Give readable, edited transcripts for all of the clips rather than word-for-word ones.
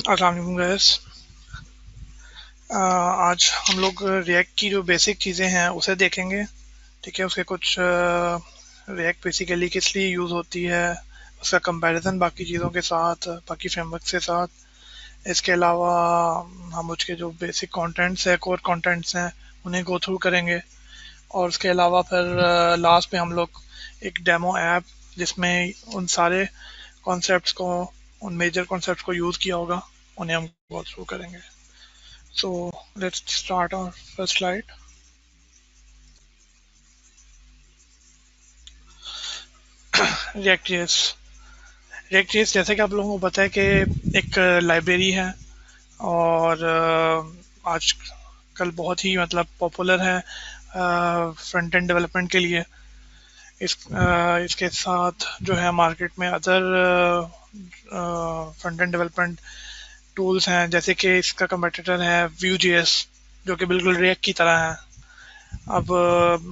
अस्सलाम वालेकुम गाइस। आज हम लोग रिएक्ट की जो बेसिक चीज़ें हैं उसे देखेंगे। ठीक है, उसके कुछ रिएक्ट बेसिकली किस लिए यूज़ होती है, उसका कंपैरिजन बाकी चीज़ों के साथ, बाकी फ्रेमवर्क के साथ। इसके अलावा हम उसके जो बेसिक कंटेंट्स है, कोर कंटेंट्स हैं, उन्हें गो थ्रू करेंगे। और उसके अलावा फिर लास्ट में हम लोग एक डेमो ऐप जिसमें उन सारे कॉन्सेप्ट्स को, उन मेजर कॉन्सेप्ट्स को यूज़ किया होगा, उन्हें हम गो थ्रू करेंगे। So let's start our first slide. React.js। React.js जैसे कि आप लोगों को पता है कि एक लाइब्रेरी है और आज कल बहुत ही मतलब पॉपुलर है फ्रंट एंड डेवलपमेंट के लिए। इसके साथ जो है मार्केट में other front end development tools हैं, जैसे कि इसका कंपटीटर है Vue.js जो कि बिल्कुल रिएक्ट की तरह है। अब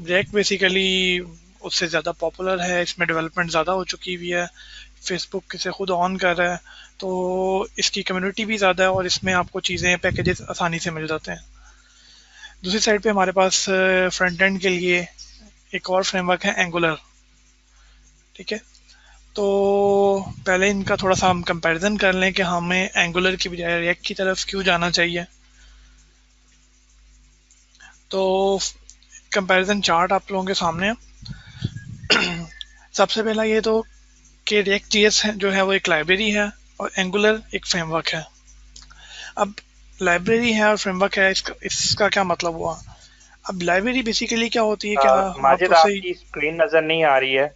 रिएक्ट बेसिकली उससे ज़्यादा पॉपुलर है, इसमें डेवलपमेंट ज़्यादा हो चुकी हुई है, फेसबुक इसे खुद ऑन कर रहा है, तो इसकी कम्युनिटी भी ज़्यादा है और इसमें आपको चीज़ें पैकेजेस आसानी से मिल जाते हैं। दूसरी साइड पे हमारे पास फ्रंट एंड के लिए एक और फ्रेमवर्क है एंगुलर। ठीक है, तो पहले इनका थोड़ा सा हम कंपैरिजन कर लें कि हमें एंगुलर की बजाय रिएक्ट की तरफ क्यों जाना चाहिए। तो कंपैरिजन चार्ट आप लोगों के सामने है। सबसे पहला ये तो कि रिएक्ट जेएस जो है वो एक लाइब्रेरी है और एंगुलर एक फ्रेमवर्क है। अब लाइब्रेरी है और फ्रेमवर्क है, इसका क्या मतलब हुआ। अब लाइब्रेरी बेसिकली क्या होती है, क्या आप माजिद, तो सही। आपकी स्क्रीन नजर नहीं आ रही है।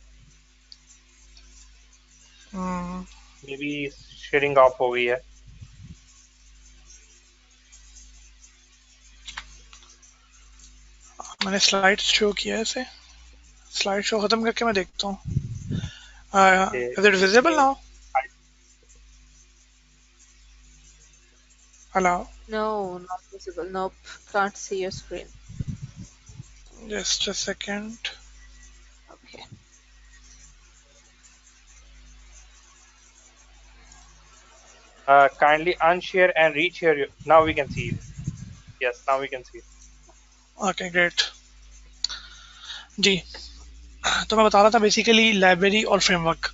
हम्म, मे बी शेयरिंग ऑफ हो गई है। मैंने स्लाइड शो किया है इसे, स्लाइड शो खत्म करके मैं देखता हूँ। Okay. Is it visible screen. Now? Hello, No, not visible. Nope, can't see your screen. Just a second. Okay. Kindly unshare and reshare. Now we can see it. Yes, now we can see it. Okay great जी। तो मैं बता रहा था basically library और framework.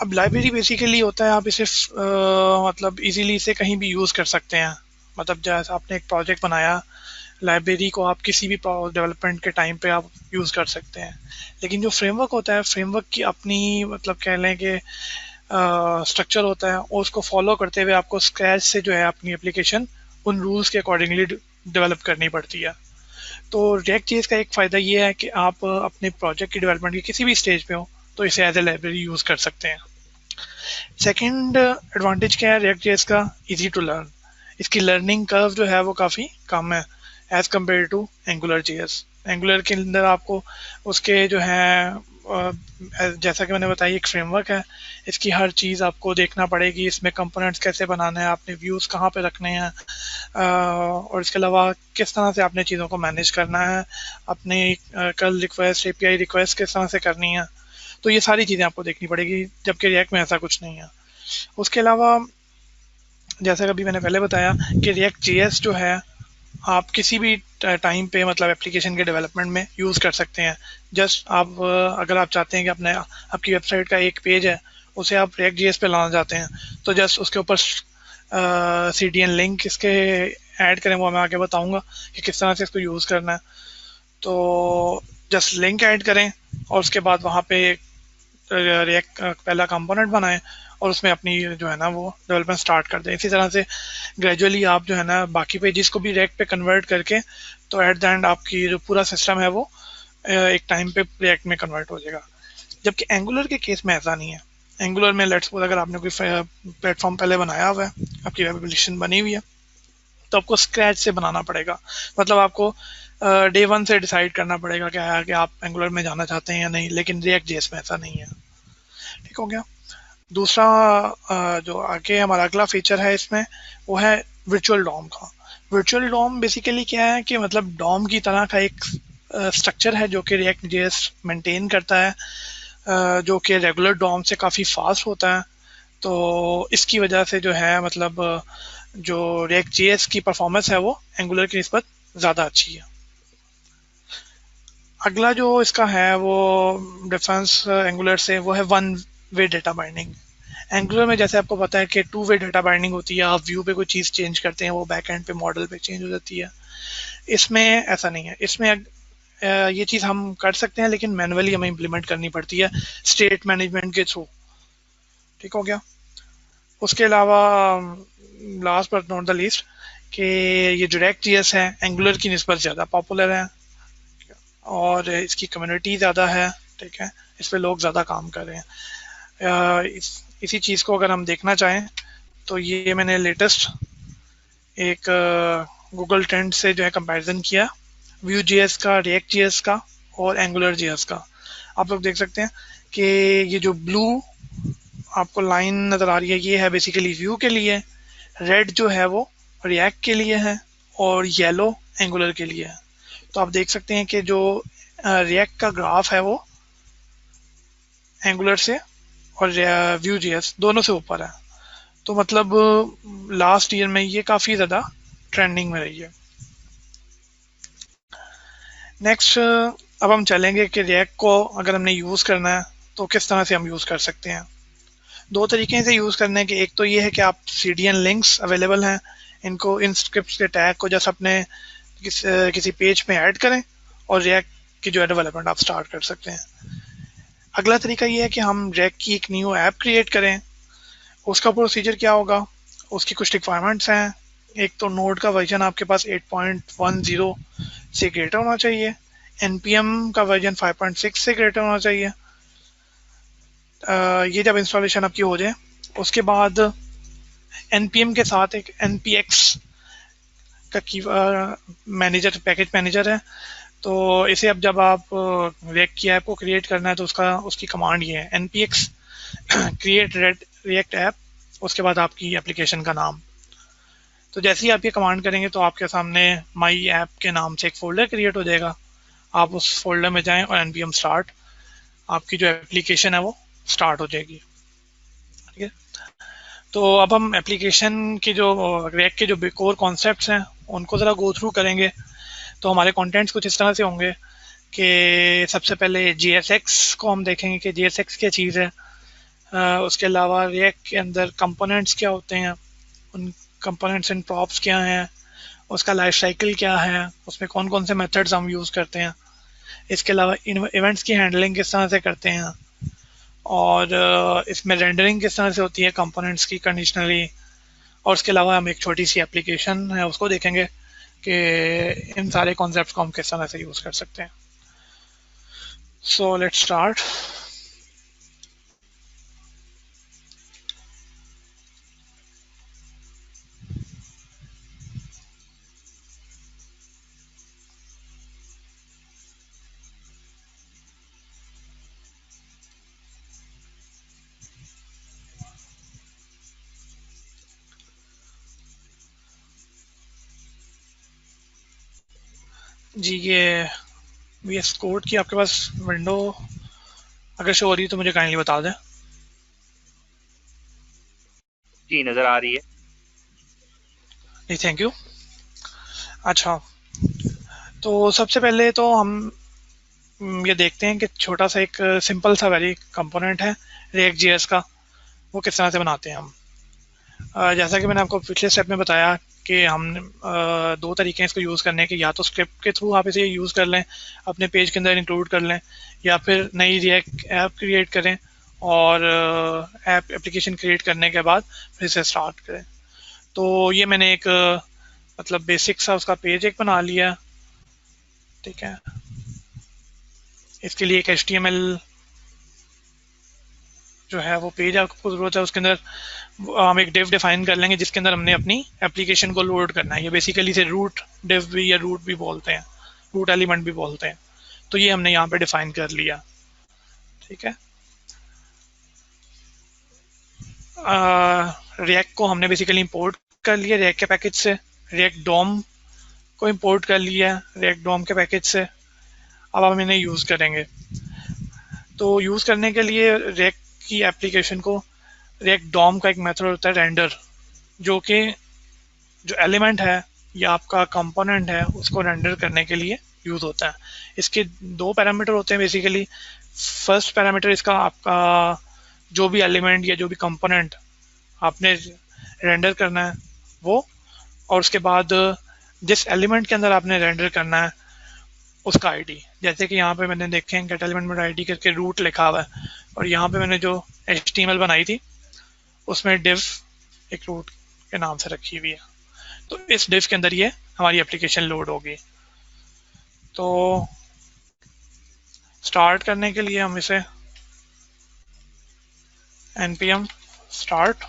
अब library basically होता है, आप इसे मतलब इजीली इसे कहीं भी यूज़ कर सकते हैं। मतलब जैसे आपने एक प्रोजेक्ट बनाया, लाइब्रेरी को आप किसी भी डेवलपमेंट के टाइम पे आप यूज़ कर सकते हैं। लेकिन जो फ्रेमवर्क होता है, फ्रेमवर्क की अपनी मतलब कह लें कि स्ट्रक्चर होता है और उसको फॉलो करते हुए आपको स्क्रैच से जो है अपनी एप्लीकेशन उन रूल्स के अकॉर्डिंगली डेवलप करनी पड़ती है। तो रिएक्ट चीज़ का एक फ़ायदा ये है कि आप अपने प्रोजेक्ट की डेवलपमेंट की किसी भी स्टेज पे हो तो इसे एज ए लाइब्रेरी यूज़ कर सकते हैं। सेकंड एडवांटेज क्या है रिएक्ट जेएस का, इजी टू लर्न। इसकी लर्निंग कर्व जो है वो काफ़ी कम है as compare to Angular JS. Angular के अंदर आपको उसके जो है जैसा कि मैंने बताया एक फ्रेमवर्क है, इसकी हर चीज़ आपको देखना पड़ेगी, इसमें कंपोनेंट्स कैसे बनाने हैं, आपने व्यूज़ कहाँ पे रखने हैं, और इसके अलावा किस तरह से आपने चीज़ों को मैनेज करना है, अपने कल रिक्वेस्ट एपीआई रिक्वेस्ट किस तरह से करनी है। तो ये सारी चीज़ें आपको देखनी पड़ेगी, जबकि रिएक्ट में ऐसा कुछ नहीं है। उसके अलावा जैसा कि अभी मैंने पहले बताया कि रिएक्ट जेएस जो है आप किसी भी टाइम पे मतलब एप्लीकेशन के डेवलपमेंट में यूज़ कर सकते हैं। जस्ट आप अगर आप चाहते हैं कि अपने आपकी वेबसाइट का एक पेज है, उसे आप रिएक्ट जेएस पे लाना चाहते हैं, तो जस्ट उसके ऊपर सी डी एन लिंक इसके ऐड करें, वो मैं आगे बताऊंगा कि किस तरह से इसको यूज़ करना है। तो जस्ट लिंक ऐड करें और उसके बाद वहाँ पे रिएक्ट पहला कंपोनेंट बनाएं और उसमें अपनी जो है ना वो डेवलपमेंट स्टार्ट कर दें। इसी तरह से ग्रेजुअली आप जो है ना बाकी पेजेस को भी रिएक्ट पे कन्वर्ट करके, तो एट द एंड आपकी जो पूरा सिस्टम है वो एक टाइम पे रिएक्ट में कन्वर्ट हो जाएगा। जबकि एंगुलर के केस में ऐसा नहीं है। एंगुलर में लेट्स सपोज अगर आपने कोई प्लेटफॉर्म पहले बनाया हुआ है, आपकी वेब एप्लीकेशन बनी हुई है, तो आपको स्क्रैच से बनाना पड़ेगा। मतलब आपको डे वन से डिसाइड करना पड़ेगा कि आप एंगुलर में जाना चाहते हैं या नहीं, लेकिन रिएक्ट जेएस में ऐसा नहीं है। ठीक हो गया। दूसरा जो आगे हमारा अगला फीचर है इसमें, वो है वर्चुअल डॉम का। वर्चुअल डॉम बेसिकली क्या है कि मतलब डॉम की तरह का एक स्ट्रक्चर है जो कि रिएक्ट जेएस मेंटेन करता है, जो कि रेगुलर डॉम से काफ़ी फास्ट होता है। तो इसकी वजह से जो है मतलब जो रिएक्ट जेएस की परफॉर्मेंस है वो एंगुलर की निस्बत ज़्यादा अच्छी है। अगला जो इसका है वो डिफरेंस एंगुलर से वो है one way data binding. Angular में जैसे आपको पता है कि टू वे डेटा बाइंडिंग होती है, आप व्यू पे कोई चीज़ चेंज करते हैं वो बैक एंड पे मॉडल पे चेंज हो जाती है। इसमें ऐसा नहीं है, इसमें ये चीज़ हम कर सकते हैं लेकिन मैनुअली हमें इम्प्लीमेंट करनी पड़ती है स्टेट मैनेजमेंट के थ्रू। ठीक हो गया। उसके अलावा last but not the least कि ये जो रिएक्ट जीएस है एंगुलर की निस्बत ज़्यादा पॉपुलर है और इसकी कम्युनिटी ज़्यादा है। ठीक है, इस पर लोग ज़्यादा काम कर रहे हैं। इसी चीज़ को अगर हम देखना चाहें तो ये मैंने लेटेस्ट एक गूगल ट्रेंड से जो है कंपैरिजन किया व्यू जीएस का, रिएक्ट जीएस का और एंगुलर जीएस का। आप लोग देख सकते हैं कि ये जो ब्लू आपको लाइन नज़र आ रही है ये है बेसिकली व्यू के लिए, रेड जो है वो रिएक्ट के लिए है और येलो एंगुलर के लिए है। तो आप देख सकते हैं कि जो रिएक्ट का ग्राफ है वो एंगुलर से और व्यू जीएस दोनों से ऊपर है। तो मतलब लास्ट ईयर में ये काफ़ी ज़्यादा ट्रेंडिंग में रही है। नेक्स्ट अब हम चलेंगे कि रिएक्ट को अगर हमने यूज़ करना है तो किस तरह से हम यूज़ कर सकते हैं। दो तरीके से यूज़ करने के, एक तो ये है कि आप सीडीएन लिंक्स अवेलेबल हैं, इनको इन स्क्रिप्ट्स के टैग को जैसे अपने किसी पेज में ऐड करें और रिएक्ट की जो है डेवलपमेंट आप स्टार्ट कर सकते हैं। अगला तरीका ये है कि हम रिएक्ट की एक न्यू ऐप क्रिएट करें। उसका प्रोसीजर क्या होगा, उसकी कुछ रिक्वायरमेंट्स हैं। एक तो नोड का वर्जन आपके पास 8.10 से ग्रेटर होना चाहिए, npm का वर्जन 5.6 से ग्रेटर होना चाहिए। ये जब इंस्टॉलेशन आपकी हो जाए उसके बाद npm के साथ एक npx का की मैनेजर, पैकेज मैनेजर है। तो इसे अब जब आप रिएक्ट की ऐप को क्रिएट करना है तो उसकी कमांड ये है npx क्रिएट रिएक्ट ऐप, उसके बाद आपकी एप्लीकेशन का नाम। तो जैसे ही आप ये कमांड करेंगे तो आपके सामने माई ऐप के नाम से एक फोल्डर क्रिएट हो जाएगा। आप उस फोल्डर में जाएं और npm स्टार्ट, आपकी जो एप्लीकेशन है वो स्टार्ट हो जाएगी। ठीक है, तो अब हम एप्लीकेशन के जो रिएक्ट के जो कोर कॉन्सेप्ट्स हैं उनको ज़रा गो थ्रू करेंगे। तो हमारे कंटेंट्स कुछ इस तरह से होंगे कि सबसे पहले JSX को हम देखेंगे कि JSX क्या चीज़ है। उसके अलावा रिएक्ट के अंदर कंपोनेंट्स क्या होते हैं, उन कंपोनेंट्स एंड प्रॉप्स क्या हैं, उसका लाइफ साइकिल क्या है, उसमें कौन कौन से मेथड्स हम यूज़ करते हैं। इसके अलावा इवेंट्स की हैंडलिंग किस तरह से करते हैं और इसमें रेंडरिंग किस तरह से होती है कंपोनेंट्स की कंडीशनली। और उसके अलावा हम एक छोटी सी एप्लीकेशन है उसको देखेंगे कि इन सारे कॉन्सेप्ट्स को हम किस तरह से यूज़ कर सकते हैं। So let's start. जी ये VS कोड की आपके पास विंडो अगर शो हो रही है तो मुझे काइंडली बता दें। जी नजर आ रही है। जी थैंक यू। अच्छा, तो सबसे पहले तो हम ये देखते हैं कि छोटा सा एक सिंपल सा वेरी कंपोनेंट है रिएक्ट जेएस का, वो किस तरह से बनाते हैं हम। जैसा कि मैंने आपको पिछले स्टेप में बताया कि हम दो तरीके हैं इसको यूज़ करने के, या तो स्क्रिप्ट के थ्रू आप इसे यूज़ कर लें, अपने पेज के अंदर इंक्लूड कर लें, या फिर नई रिएक्ट ऐप क्रिएट करें और ऐप एप्लीकेशन क्रिएट करने के बाद फिर इसे स्टार्ट करें। तो ये मैंने एक मतलब बेसिक सा उसका पेज एक बना लिया। ठीक है, इसके लिए एक HTML जो है वो पेज आपको ज़रूरत है। उसके अंदर हम एक डिव डिफाइन कर लेंगे जिसके अंदर हमने अपनी एप्लीकेशन को लोड करना है। ये बेसिकली इसे रूट डिव भी या रूट भी बोलते हैं, रूट एलिमेंट भी बोलते हैं। तो ये हमने यहाँ पे डिफाइन कर लिया। ठीक है, रिएक्ट को हमने बेसिकली इंपोर्ट कर लिया रिएक्ट के पैकेज से, रिएक्ट डॉम को इंपोर्ट कर लिया रिएक्ट डॉम के पैकेज से। अब हम इन्हें यूज़ करेंगे। तो यूज़ करने के लिए रिएक्ट की एप्लीकेशन को रिएक्ट डॉम का एक मेथड होता है रेंडर, जो कि जो एलिमेंट है या आपका कंपोनेंट है उसको रेंडर करने के लिए यूज होता है। इसके दो पैरामीटर होते हैं बेसिकली। फर्स्ट पैरामीटर इसका आपका जो भी एलिमेंट या जो भी कंपोनेंट आपने रेंडर करना है वो, और उसके बाद जिस एलिमेंट के अंदर आपने रेंडर करना है उसका आईडी। जैसे कि यहाँ पे मैंने देखें गेट एलिमेंट में आईडी करके रूट लिखा हुआ है, और यहाँ पे मैंने जो HTML बनाई थी उसमें div एक रूट के नाम से रखी हुई है। तो इस div के अंदर ये हमारी एप्लीकेशन लोड होगी। तो स्टार्ट करने के लिए हम इसे npm start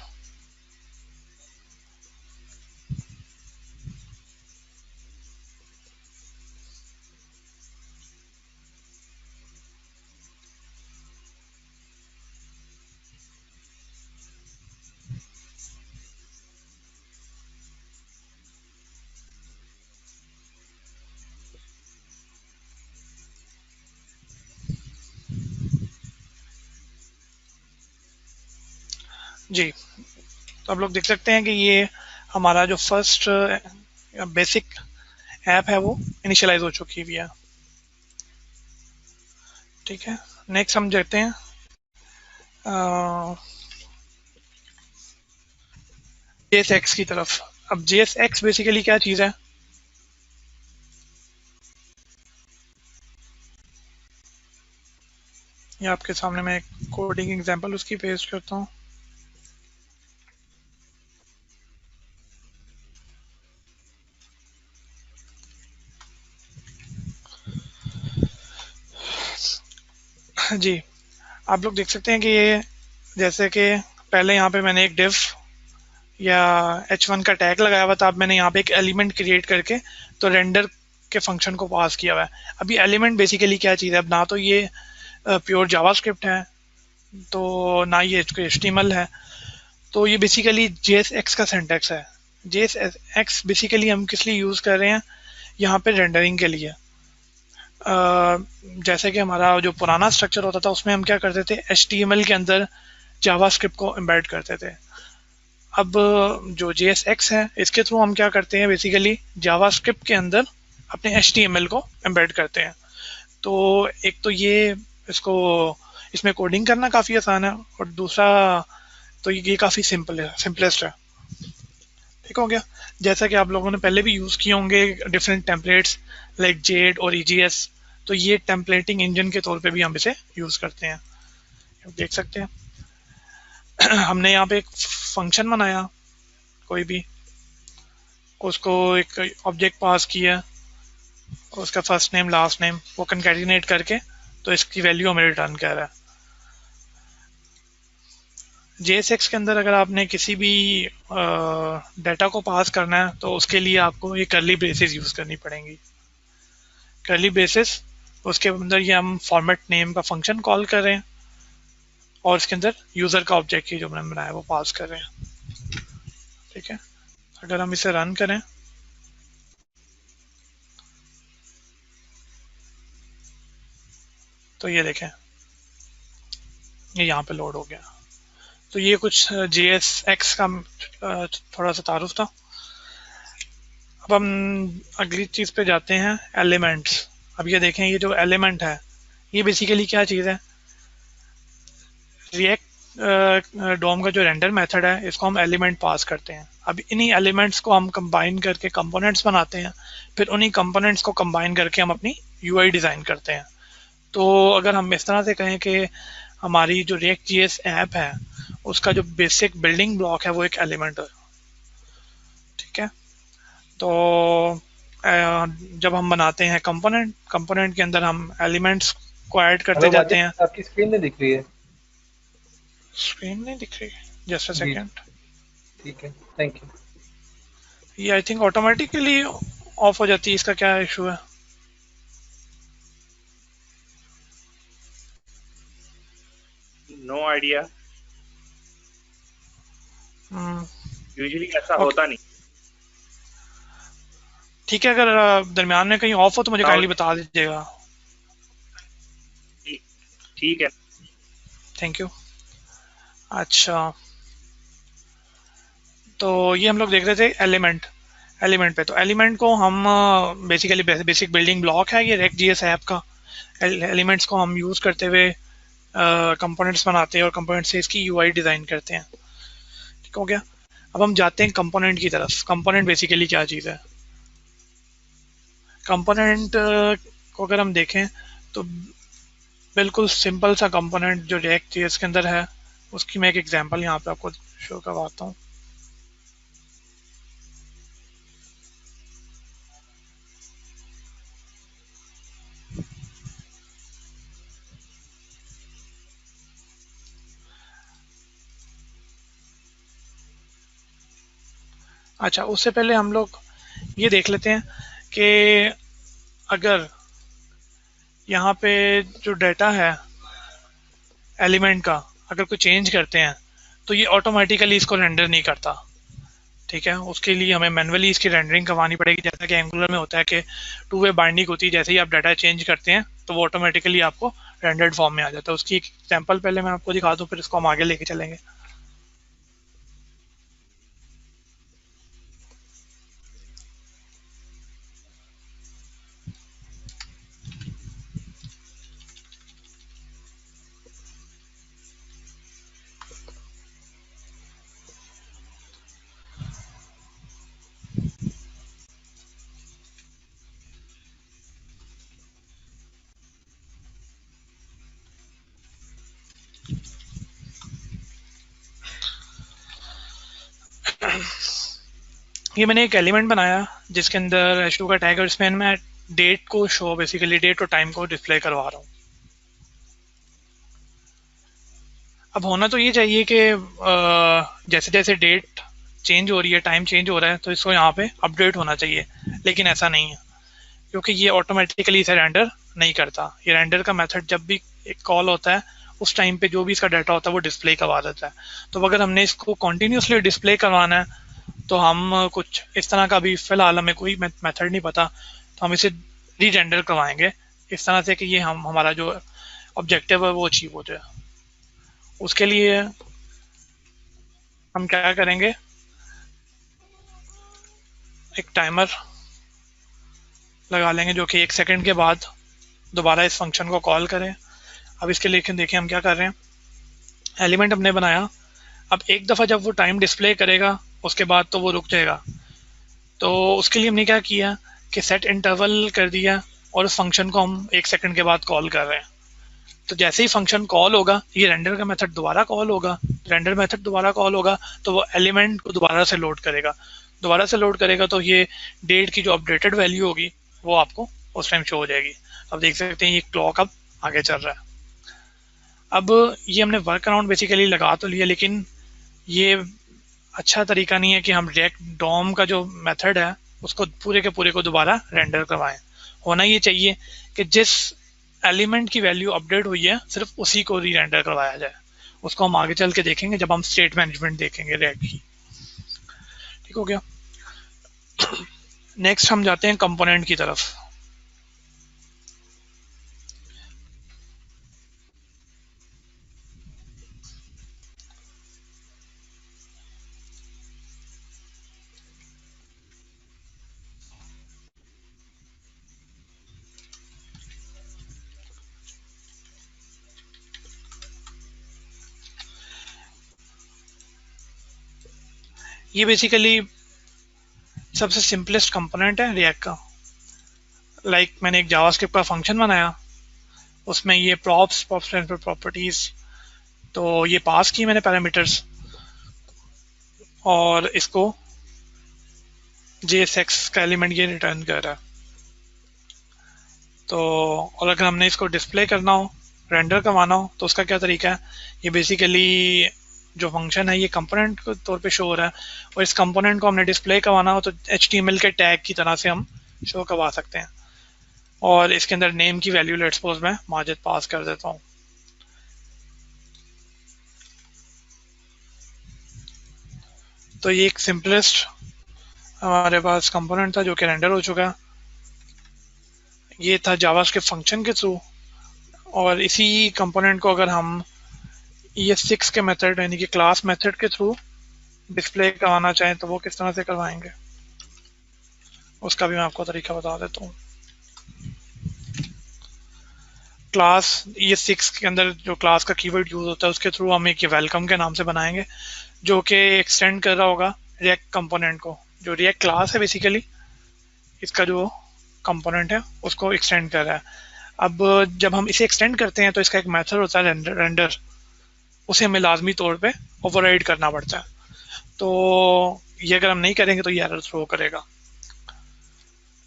जी। तो आप लोग देख सकते हैं कि ये हमारा जो फर्स्ट बेसिक ऐप है वो इनिशियलाइज हो चुकी हुई है। ठीक है, नेक्स्ट हम देखते हैं JSX की तरफ। अब JSX बेसिकली क्या चीज़ है? ये आपके सामने मैं एक कोडिंग एग्जांपल उसकी पेस्ट करता हूँ। जी, आप लोग देख सकते हैं कि ये जैसे कि पहले यहाँ पे मैंने एक div या h1 का टैग लगाया हुआ था, अब मैंने यहाँ पे एक एलिमेंट क्रिएट करके तो रेंडर के फंक्शन को पास किया हुआ है। अभी एलिमेंट बेसिकली क्या चीज़ है? अब ना तो ये प्योर जावास्क्रिप्ट है, तो ना ये HTML है, तो ये बेसिकली JSX का सिंटैक्स है। JSX बेसिकली हम किस लिए यूज़ कर रहे हैं? यहाँ पे रेंडरिंग के लिए। जैसे कि हमारा जो पुराना स्ट्रक्चर होता था उसमें हम क्या करते थे, HTML के अंदर जावास्क्रिप्ट को एम्बेड करते थे। अब जो JSX है इसके थ्रू हम क्या करते हैं, बेसिकली जावास्क्रिप्ट के अंदर अपने HTML को एम्बेड करते हैं। तो एक तो ये इसको इसमें कोडिंग करना काफ़ी आसान है, और दूसरा तो ये काफ़ी सिंपल है, सिंपलेस्ट है। ठीक हो गया। जैसा कि आप लोगों ने पहले भी यूज़ किए होंगे डिफरेंट टेम्पलेट्स लाइक जेड और EGS, तो ये टेम्पलेटिंग इंजन के तौर पे भी हम इसे यूज़ करते हैं। देख सकते हैं हमने यहाँ पे एक फंक्शन बनाया, कोई भी उसको एक ऑब्जेक्ट पास किया, उसका फर्स्ट नेम लास्ट नेम वो कंकैटिनेट करके तो इसकी वैल्यू हमें रिटर्न कर रहा है। JSX के अंदर अगर आपने किसी भी डाटा को पास करना है तो उसके लिए आपको ये कर्ली ब्रेसेस यूज़ करनी पड़ेंगी। कर्ली ब्रेसेस, उसके अंदर ये हम फॉर्मेट नेम का फंक्शन कॉल कर रहे हैं, और इसके अंदर यूज़र का ऑब्जेक्ट जो हमने बनाया वो पास कर रहे हैं। ठीक है, अगर हम इसे रन करें तो ये देखें ये यहाँ पे लोड हो गया। तो ये कुछ JSX का थोड़ा सा तारुफ था। अब हम अगली चीज़ पे जाते हैं, एलिमेंट्स। अब ये देखें, ये जो एलिमेंट है ये बेसिकली क्या चीज़ है? रिएक्ट डॉम का जो रेंडर मेथड है इसको हम एलिमेंट पास करते हैं। अब इन्हीं एलिमेंट्स को हम कंबाइन करके कंपोनेंट्स बनाते हैं, फिर उन्हीं कंपोनेंट्स को कंबाइन करके हम अपनी UI डिज़ाइन करते हैं। तो अगर हम इस तरह से कहें कि हमारी जो React.js ऐप है उसका जो बेसिक बिल्डिंग ब्लॉक है वो एक एलिमेंट है। ठीक है, तो जब हम बनाते हैं कंपोनेंट, कंपोनेंट के अंदर हम एलिमेंट्स को ऐड करते हमें जाते वाजिब हैं। आपकी स्क्रीन नहीं दिख रही है। स्क्रीन नहीं दिख रही? जस्ट अ जी सेकंड। ठीक है, थैंक यू। ये आई थिंक ऑटोमेटिकली ऑफ हो जाती है, इसका क्या इशू है? नो आइडिया, यूजुअली ऐसा ओके, होता नहीं। ठीक है, अगर दरमियान में कहीं ऑफ हो तो मुझे Now, काइंडली बता दीजिएगा। ठीक है। Thank you. अच्छा, तो ये हम लोग देख रहे थे एलिमेंट पे। तो एलिमेंट को हम बेसिकली बेसिक बिल्डिंग ब्लॉक है ये रेक्ट जीएस ऐप का। एलिमेंट्स को हम यूज़ करते हुए कंपोनेंट्स बनाते हैं और कंपोनेंट से इसकी यूआई डिज़ाइन करते हैं। ठीक हो गया। अब हम जाते हैं कंपोनेंट की तरफ। कंपोनेंट बेसिकली क्या चीज़ है? कंपोनेंट को अगर हम देखें तो बिल्कुल सिंपल सा कंपोनेंट जो रिएक्ट जेएस के अंदर है, उसकी मैं एक एग्जांपल यहाँ पे आपको शो करवाता हूँ। अच्छा, उससे पहले हम लोग ये देख लेते हैं कि अगर यहाँ पे जो डाटा है एलिमेंट का अगर कोई चेंज करते हैं तो ये ऑटोमेटिकली इसको रेंडर नहीं करता। ठीक है, उसके लिए हमें मैनुअली इसकी रेंडरिंग करवानी पड़ेगी। जैसा कि एंगुलर में होता है कि टू वे बाइंडिंग होती है, जैसे ही आप डाटा चेंज करते हैं तो वो ऑटोमेटिकली आपको रेंडर्ड फॉर्म में आ जाता है। उसकी एक एग्जांपल पहले मैं आपको दिखा दूँ, फिर इसको हम आगे लेके चलेंगे। ये मैंने एक एलिमेंट बनाया जिसके अंदर H2 का टैग, और इसमें मैं डेट को शो, बेसिकली डेट और टाइम को डिस्प्ले करवा रहा हूँ। अब होना तो ये चाहिए कि जैसे जैसे डेट चेंज हो रही है, टाइम चेंज हो रहा है, तो इसको यहाँ पे अपडेट होना चाहिए, लेकिन ऐसा नहीं है क्योंकि ये ऑटोमेटिकली इसे रेंडर नहीं करता। ये रेंडर का मेथड जब भी एक कॉल होता है उस टाइम पे जो भी इसका डाटा होता है वो डिस्प्ले करवा देता है। तो अगर हमने इसको कॉन्टिन्यूसली डिस्प्ले करवाना है तो हम कुछ इस तरह का, भी फिलहाल हमें कोई मेथड नहीं पता, तो हम इसे री रेंडर करवाएंगे इस तरह से कि ये हमारा जो ऑब्जेक्टिव है वो अचीव हो जाए। उसके लिए हम क्या करेंगे, एक टाइमर लगा लेंगे जो कि 1 सेकंड के बाद दोबारा इस फंक्शन को कॉल करें। अब इसके लिए देखिए हम क्या कर रहे हैं। एलिमेंट हमने बनाया, अब एक दफ़ा जब वो टाइम डिस्प्ले करेगा उसके बाद तो वो रुक जाएगा। तो उसके लिए हमने क्या किया कि सेट इंटरवल कर दिया और उस फंक्शन को हम 1 सेकंड के बाद कॉल कर रहे हैं। तो जैसे ही फंक्शन कॉल होगा ये रेंडर का मेथड दोबारा कॉल होगा। रेंडर मेथड दोबारा कॉल होगा तो वो एलिमेंट को दोबारा से लोड करेगा। दोबारा से लोड करेगा तो ये डेट की जो अपडेटेड वैल्यू होगी वो आपको उस टाइम शो हो जाएगी। अब देख सकते हैं ये क्लॉक अब आगे चल रहा है। अब ये हमने वर्क अराउंड बेसिकली लगा तो लिया, लेकिन ये अच्छा तरीका नहीं है कि हम रिएक्ट डॉम का जो मेथड है उसको पूरे के पूरे को दोबारा रेंडर करवाएं। होना ये चाहिए कि जिस एलिमेंट की वैल्यू अपडेट हुई है सिर्फ उसी को री रेंडर करवाया जाए। उसको हम आगे चल के देखेंगे जब हम स्टेट मैनेजमेंट देखेंगे रिएक्ट की। ठीक हो गया। नेक्स्ट हम जाते हैं कंपोनेंट की तरफ। ये बेसिकली सबसे सिंपलेस्ट कंपोनेंट है रिएक्ट का। लाइक मैंने एक जावास्क्रिप्ट का फंक्शन बनाया, उसमें ये प्रॉप्स प्रॉपर्टीज, तो ये पास की मैंने पैरामीटर्स, और इसको JSX का एलिमेंट ये रिटर्न कर रहा है। तो और अगर हमने इसको डिस्प्ले करना हो, रेंडर करवाना हो, तो उसका क्या तरीका है, ये बेसिकली जो फंक्शन है ये कंपोनेंट के तौर पे शो हो रहा है, और इस कंपोनेंट को हमने डिस्प्ले करवाना हो तो HTML के टैग की तरह से हम शो करवा सकते हैं। और इसके अंदर नेम की वैल्यू लेट्स सपोज मैं माजिद पास कर देता हूँ। तो ये एक सिंपलेस्ट हमारे पास कंपोनेंट था जो कि रेंडर हो चुका है। ये था जावास्क्रिप्ट फंक्शन के थ्रू, और इसी कंपोनेंट को अगर हम ES6 के मेथड यानी कि क्लास मेथड के थ्रू डिस्प्ले करवाना चाहें तो वो किस तरह से करवाएंगे, उसका भी मैं आपको तरीका बता देता हूँ। क्लास, ये 6 के अंदर जो क्लास का कीवर्ड यूज होता है उसके थ्रू हम एक वेलकम के नाम से बनाएंगे जो कि एक्सटेंड कर रहा होगा रिएक्ट कंपोनेंट को। जो रिएक्ट क्लास है बेसिकली इसका जो कंपोनेंट है उसको एक्सटेंड कर रहा है। अब जब हम इसे एक्सटेंड करते हैं तो इसका एक मेथड होता है रेंडर, उसे हमें लाजमी तौर पे ओवरराइड करना पड़ता है। तो ये अगर हम नहीं करेंगे तो ये एरर थ्रो करेगा।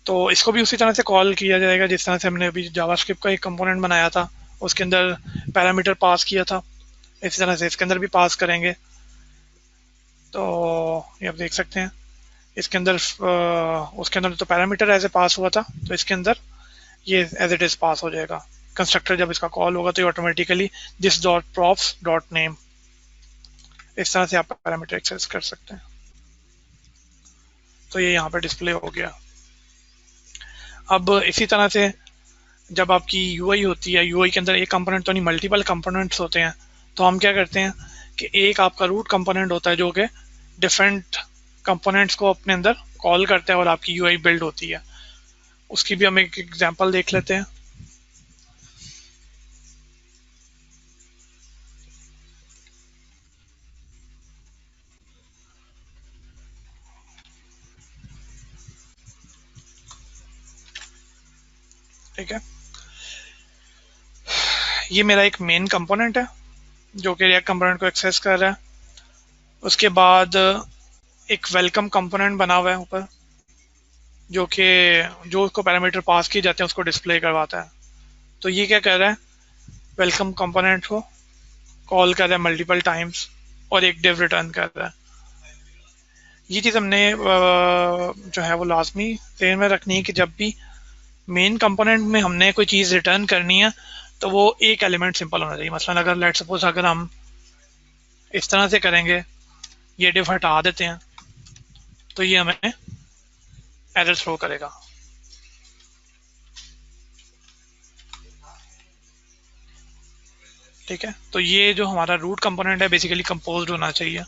तो इसको भी उसी तरह से कॉल किया जाएगा जिस तरह से हमने अभी जावास्क्रिप्ट का एक कंपोनेंट बनाया था, उसके अंदर पैरामीटर पास किया था, इसी तरह से इसके अंदर भी पास करेंगे। तो ये आप देख सकते हैं इसके अंदर उसके अंदर तो पैरामीटर एज ए पास हुआ था, तो इसके अंदर ये एज इट इज पास हो जाएगा। कंस्ट्रक्टर जब इसका कॉल होगा तो ये automatically this dot props dot name, इस तरह से आप पैरामीटर एक्सेस कर सकते हैं। तो ये यहाँ पे डिस्प्ले हो गया। अब इसी तरह से जब आपकी यूआई होती है, यूआई के अंदर एक कंपोनेंट तो नहीं मल्टीपल कंपोनेंट्स होते हैं, तो हम क्या करते हैं कि एक आपका रूट कंपोनेंट होता है जो कि डिफरेंट कंपोनेंट्स को अपने अंदर कॉल करता है और आपकी यूआई बिल्ड होती है। उसकी भी हम एक एग्जांपल देख लेते हैं। ठीक है, ये मेरा एक मेन कंपोनेंट है जो कि रिएक्ट कंपोनेंट को एक्सेस कर रहा है। उसके बाद एक वेलकम कंपोनेंट बना हुआ है ऊपर जो कि जो उसको पैरामीटर पास किए जाते हैं उसको डिस्प्ले करवाता है। तो ये क्या कर रहा है, वेलकम कंपोनेंट को कॉल कर रहा है मल्टीपल टाइम्स और एक डिव रिटर्न कर रहा है। ये चीज़ हमने जो है वो लाजमी ध्यान में रखनी है कि जब भी मेन कंपोनेंट में हमने कोई चीज़ रिटर्न करनी है तो वो एक एलिमेंट सिंपल होना चाहिए। मसलन अगर लेट सपोज अगर हम इस तरह से करेंगे, ये डिव हटा देते हैं, तो ये हमें एरर थ्रो करेगा। ठीक है, तो ये जो हमारा रूट कंपोनेंट है बेसिकली कंपोज्ड होना चाहिए।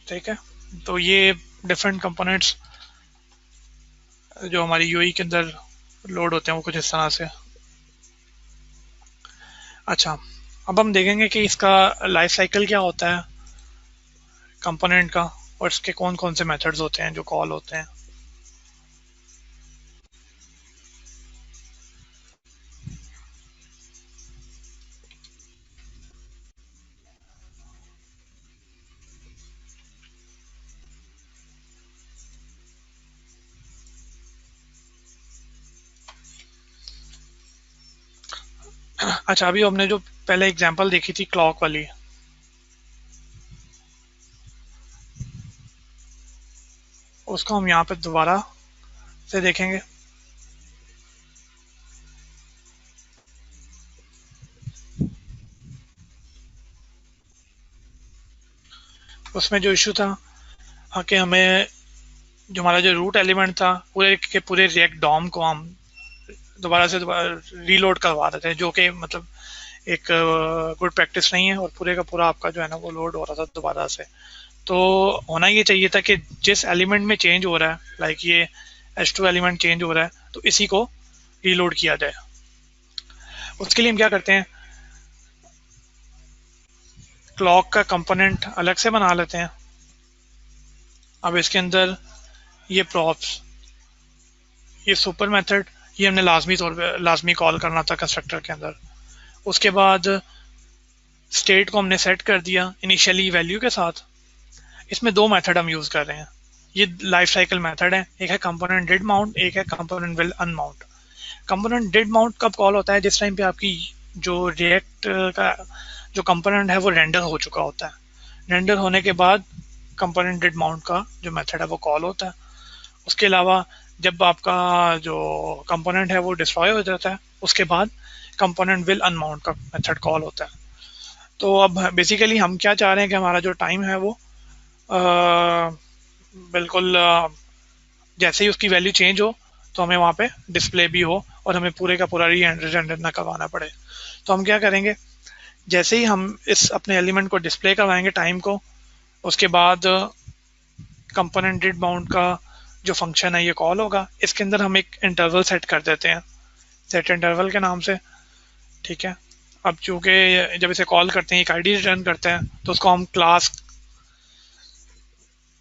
ठीक है, तो ये डिफरेंट कंपोनेंट्स जो हमारी यूआई के अंदर लोड होते हैं वो कुछ इस तरह से। अच्छा, अब हम देखेंगे कि इसका लाइफ साइकिल क्या होता है कंपोनेंट का और इसके कौन कौन से मेथड्स होते हैं जो कॉल होते हैं। अच्छा, अभी हमने जो पहले एग्जांपल देखी थी क्लॉक वाली, उसको हम यहाँ पे दोबारा से देखेंगे। उसमें जो इशू था कि हमें जो हमारा जो रूट एलिमेंट था पूरे के पूरे रिएक्ट डॉम को हम दोबारा से रीलोड करवा देते हैं, जो कि मतलब एक गुड प्रैक्टिस नहीं है और पूरे का पूरा आपका जो है ना वो लोड हो रहा था दोबारा से। तो होना ये चाहिए था कि जिस एलिमेंट में चेंज हो रहा है, लाइक ये H2 एलिमेंट चेंज हो रहा है, तो इसी को रीलोड किया जाए। उसके लिए हम क्या करते हैं, क्लॉक का कंपोनेंट अलग से बना लेते हैं। अब इसके अंदर ये प्रॉप्स, ये सुपर मेथड, ये हमने लाजमी कॉल करना था कंस्ट्रक्टर के अंदर। उसके बाद स्टेट को हमने सेट कर दिया इनिशियली वैल्यू के साथ। इसमें दो मेथड हम यूज कर रहे हैं, ये लाइफ साइकिल मेथड है, एक है कंपोनेंट डिड माउंट, एक है component will unmount. Component did mount कब कॉल होता है, जिस टाइम पे आपकी जो रिएक्ट का जो कंपोनेंट है वो रेंडर हो चुका होता है। रेंडर होने के बाद कंपोनेंट डिड माउंट का जो मेथड है वो कॉल होता है। उसके अलावा जब आपका जो कंपोनेंट है वो डिस्ट्रॉय हो जाता है उसके बाद कंपोनेंट विल अनमाउंट का मेथड कॉल होता है। तो अब बेसिकली हम क्या चाह रहे हैं कि हमारा जो टाइम है वो बिल्कुल जैसे ही उसकी वैल्यू चेंज हो तो हमें वहाँ पे डिस्प्ले भी हो और हमें पूरे का पूरा री-रेंडर ना करवाना पड़े। तो हम क्या करेंगे, जैसे ही हम इस अपने एलिमेंट को डिस्प्ले करवाएंगे टाइम को, उसके बाद कंपोनेंट डिड बाउंड का जो फंक्शन है ये कॉल होगा। इसके अंदर हम एक इंटरवल सेट कर देते हैं सेट इंटरवल के नाम से, ठीक है। अब चूंकि जब इसे कॉल करते हैं एक आईडी रिटर्न करते हैं तो उसको हम क्लास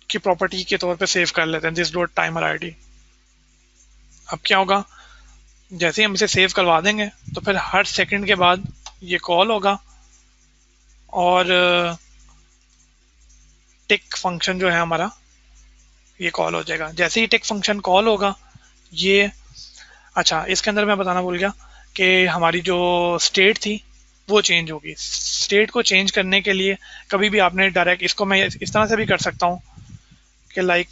की प्रॉपर्टी के तौर पे सेव कर लेते हैं, दिस डॉट टाइमर आईडी। अब क्या होगा, जैसे ही हम इसे सेव करवा देंगे तो फिर हर सेकंड के बाद ये कॉल होगा और टिक फंक्शन जो है हमारा ये कॉल हो जाएगा। जैसे ही टिक फंक्शन कॉल होगा ये, अच्छा इसके अंदर मैं बताना भूल गया कि हमारी जो स्टेट थी वो चेंज होगी। स्टेट को चेंज करने के लिए कभी भी आपने डायरेक्ट इसको मैं इस तरह से भी कर सकता हूँ कि लाइक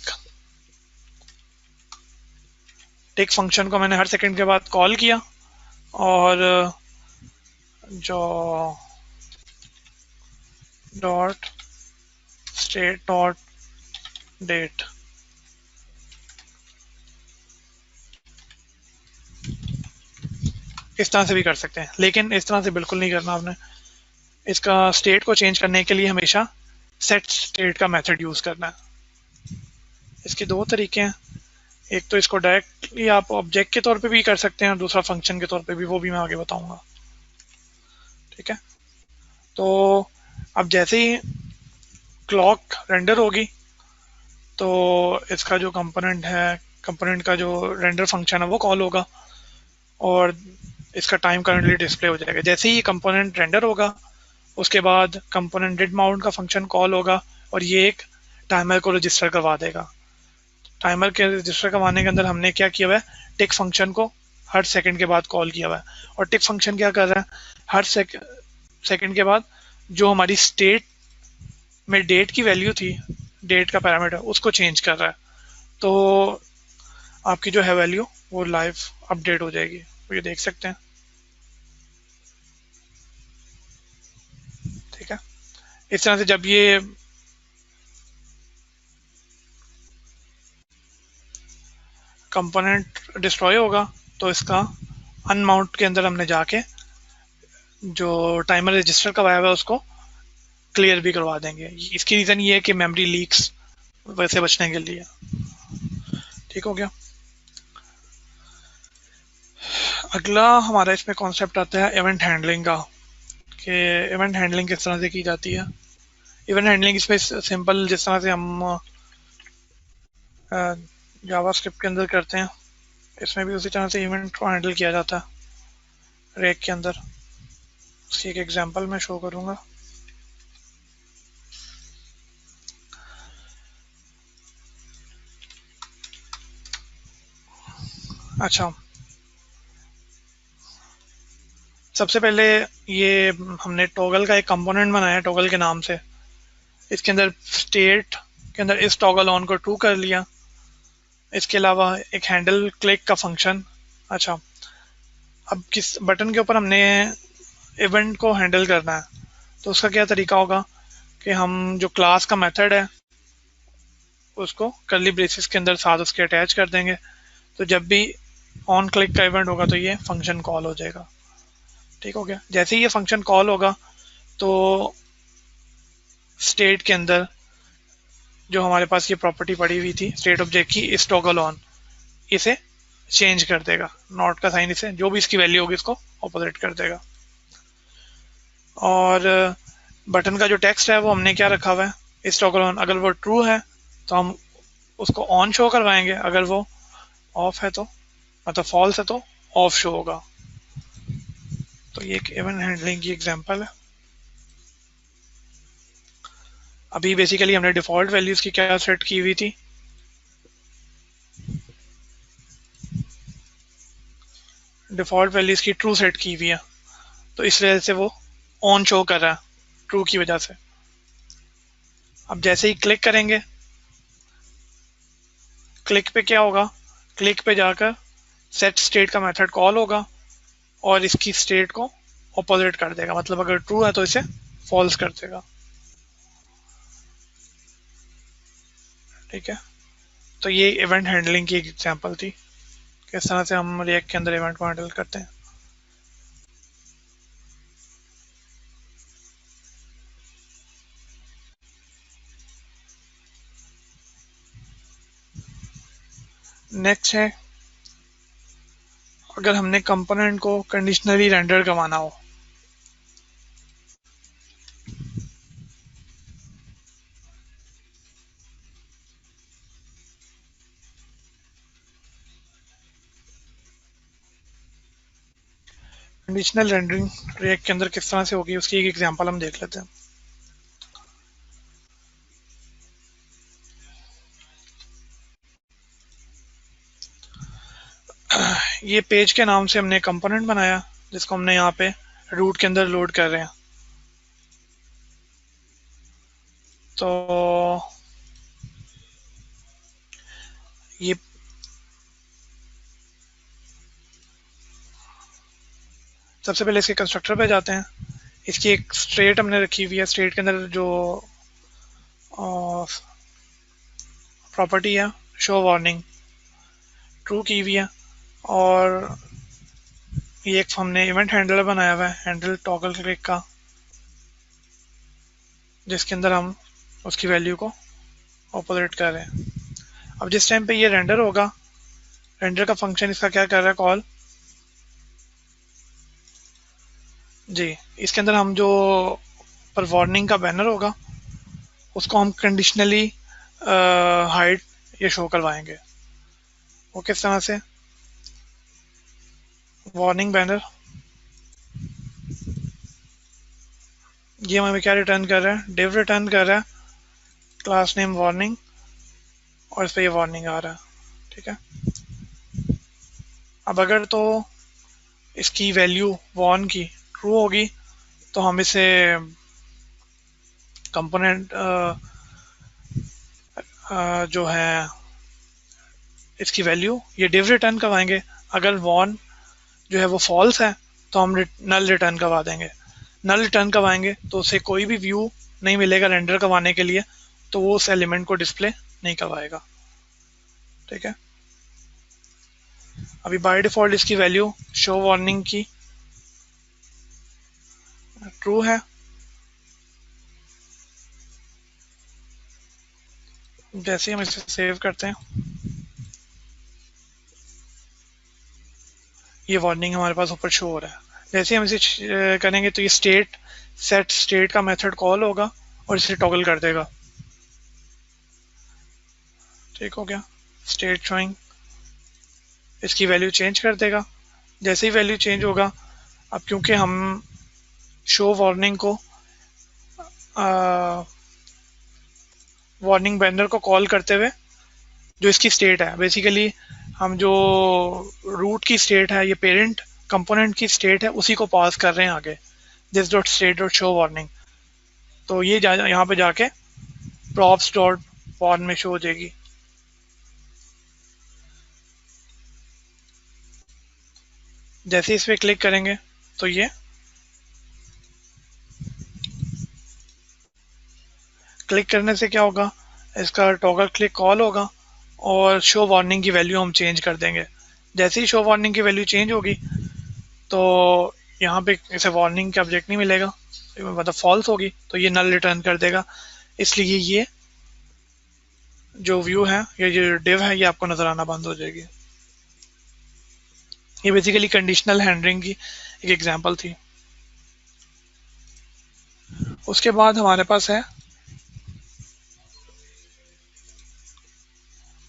टेक फंक्शन को मैंने हर सेकंड के बाद कॉल किया और जो डॉट स्टेट डॉट डेट इस तरह से भी कर सकते हैं, लेकिन इस तरह से बिल्कुल नहीं करना आपने। इसका स्टेट को चेंज करने के लिए हमेशा सेट स्टेट का मेथड यूज करना है। इसके दो तरीके हैं, एक तो इसको डायरेक्टली आप ऑब्जेक्ट के तौर पे भी कर सकते हैं और दूसरा फंक्शन के तौर पे भी, वो भी मैं आगे बताऊंगा, ठीक है। तो अब जैसे ही क्लॉक रेंडर होगी तो इसका जो कंपोनेंट है, कंपोनेंट का जो रेंडर फंक्शन है वो कॉल होगा और इसका टाइम करंटली डिस्प्ले हो जाएगा। जैसे ही कंपोनेंट रेंडर होगा उसके बाद कंपोनेंट डिड माउंट का फंक्शन कॉल होगा और ये एक टाइमर को रजिस्टर करवा देगा। टाइमर के रजिस्टर करवाने के अंदर हमने क्या किया हुआ है, टिक फंक्शन को हर सेकंड के बाद कॉल किया हुआ है। और टिक फंक्शन क्या कर रहा है, हर सेकंड के बाद जो हमारी स्टेट में डेट की वैल्यू थी, डेट का पैरामीटर, उसको चेंज कर रहा है। तो आपकी जो है वैल्यू वो लाइव अपडेट हो जाएगी, तो ये देख सकते हैं, ठीक है। इस तरह से जब ये कंपोनेंट डिस्ट्रॉय होगा तो इसका अनमाउंट के अंदर हमने जाके जो टाइमर रजिस्टर करवाया हुआ है उसको क्लियर भी करवा देंगे। इसकी रीज़न ये है कि मेमोरी लीक्स वैसे बचने के लिए, ठीक हो गया। अगला हमारा इसमें कॉन्सेप्ट आता है इवेंट हैंडलिंग का, कि इवेंट हैंडलिंग किस तरह से की जाती है। इवेंट हैंडलिंग इसमें सिंपल जिस तरह से हम जावास्क्रिप्ट के अंदर करते हैं, इसमें भी उसी तरह से इवेंट को हैंडल किया जाता है रेक के अंदर। उसकी एक एग्जांपल मैं शो करूंगा। अच्छा, सबसे पहले ये हमने टॉगल का एक कंपोनेंट बनाया टॉगल के नाम से। इसके अंदर स्टेट के अंदर इस टॉगल ऑन को ट्रू कर लिया। इसके अलावा एक हैंडल क्लिक का फंक्शन। अच्छा, अब किस बटन के ऊपर हमने इवेंट को हैंडल करना है तो उसका क्या तरीका होगा कि हम जो क्लास का मेथड है उसको कर्ली ब्रेसेस के अंदर साथ उसके अटैच कर देंगे। तो जब भी ऑन क्लिक का इवेंट होगा तो ये फंक्शन कॉल हो जाएगा, ठीक हो गया। जैसे ही ये फंक्शन कॉल होगा तो स्टेट के अंदर जो हमारे पास ये प्रॉपर्टी पड़ी हुई थी स्टेट ऑब्जेक्ट की, इस टॉगल ऑन, इसे चेंज कर देगा। नॉट का साइन इसे जो भी इसकी वैल्यू होगी इसको ऑपोजिट कर देगा। और बटन का जो टेक्स्ट है वो हमने क्या रखा हुआ है, इस टॉगल ऑन, अगर वो ट्रू है तो हम उसको ऑन शो करवाएंगे, अगर वो ऑफ है तो, मतलब फॉल्स है तो ऑफ शो होगा। तो ये एक इवेंट हैंडलिंग की एग्जांपल है। अभी बेसिकली हमने डिफॉल्ट वैल्यूज की क्या सेट की हुई थी, डिफॉल्ट वैल्यूज की ट्रू सेट की हुई है, तो इस वजह से वो ऑन शो कर रहा है ट्रू की वजह से। अब जैसे ही क्लिक करेंगे, क्लिक पे क्या होगा, क्लिक पे जाकर सेट स्टेट का मेथड कॉल होगा और इसकी स्टेट को ऑपोजिट कर देगा। मतलब अगर ट्रू है तो इसे फॉल्स कर देगा। ठीक है, तो ये इवेंट हैंडलिंग की एक एग्जांपल थी, किस तरह से हम रिएक्ट के अंदर इवेंट को हैंडल करते हैं। नेक्स्ट है, अगर हमने कंपोनेंट को कंडीशनली रेंडर करवाना हो। कंडीशनल रेंडरिंग रिएक्ट के अंदर किस तरह से होगी, उसकी एक एग्जांपल हम देख लेते हैं। ये पेज के नाम से हमने कंपोनेंट बनाया, जिसको हमने यहाँ पे रूट के अंदर लोड कर रहे हैं। तो ये सबसे पहले इसके कंस्ट्रक्टर पे जाते हैं। इसकी एक स्टेट हमने रखी हुई है, स्टेट के अंदर जो प्रॉपर्टी है शो वार्निंग ट्रू की हुई है, और ये एक हमने इवेंट हैंडलर बनाया हुआ है, हैंडल टॉगल क्लिक का, जिसके अंदर हम उसकी वैल्यू को ऑपरेट कर रहे हैं। अब जिस टाइम पे ये रेंडर होगा, रेंडर का फंक्शन इसका क्या कर रहा है, कॉल जी, इसके अंदर हम जो पर वार्निंग का बैनर होगा उसको हम कंडीशनली हाइड या शो करवाएंगे। वो किस तरह से, वार्निंग बैनर, ये हमें क्या रिटर्न कर रहा है, डिव रिटर्न कर रहा है, क्लास नेम वार्निंग, और इस पर ये वार्निंग आ रहा है। ठीक है, अब अगर तो इसकी वैल्यू वार्न की ट्रू होगी तो हम इसे कंपोनेंट जो है इसकी वैल्यू ये डिव रिटर्न करवाएंगे। अगर वार्न जो है वो फॉल्स है तो हम नल रिटर्न करवा देंगे। नल रिटर्न करवाएंगे तो उसे कोई भी व्यू नहीं मिलेगा रेंडर करवाने के लिए, तो वो उस एलिमेंट को डिस्प्ले नहीं करवाएगा। ठीक है, अभी बाय डिफॉल्ट इसकी वैल्यू शो वार्निंग की ट्रू है। जैसे हम इसे सेव करते हैं, ये वार्निंग हमारे पास ऊपर शो हो रहा है। जैसे हम इसे करेंगे तो ये स्टेट सेट स्टेट का मेथड कॉल होगा और इसे टॉगल कर देगा। ठीक हो गया, स्टेट शोइंग, इसकी वैल्यू चेंज कर देगा। जैसे ही वैल्यू चेंज होगा, अब क्योंकि हम शो वार्निंग को वार्निंग बैनर को कॉल करते हुए जो इसकी स्टेट है, बेसिकली हम जो रूट की स्टेट है, ये पेरेंट कंपोनेंट की स्टेट है, उसी को पास कर रहे हैं आगे, this dot state dot show warning. तो ये यहाँ पे जाके प्रॉप्स डॉट वार्न में शो हो जाएगी। जैसे इस पे क्लिक करेंगे तो ये क्लिक करने से क्या होगा, इसका टॉगल क्लिक कॉल होगा और शो वार्निंग की वैल्यू हम चेंज कर देंगे। जैसे ही शो वार्निंग की वैल्यू चेंज होगी तो यहाँ पे इसे वार्निंग का ऑब्जेक्ट नहीं मिलेगा, मतलब फॉल्स होगी, तो ये नल रिटर्न कर देगा। इसलिए ये जो व्यू है या जो डिव है ये आपको नजर आना बंद हो जाएगी। ये बेसिकली कंडीशनल हैंडलिंग की एक एग्जांपल थी। उसके बाद हमारे पास है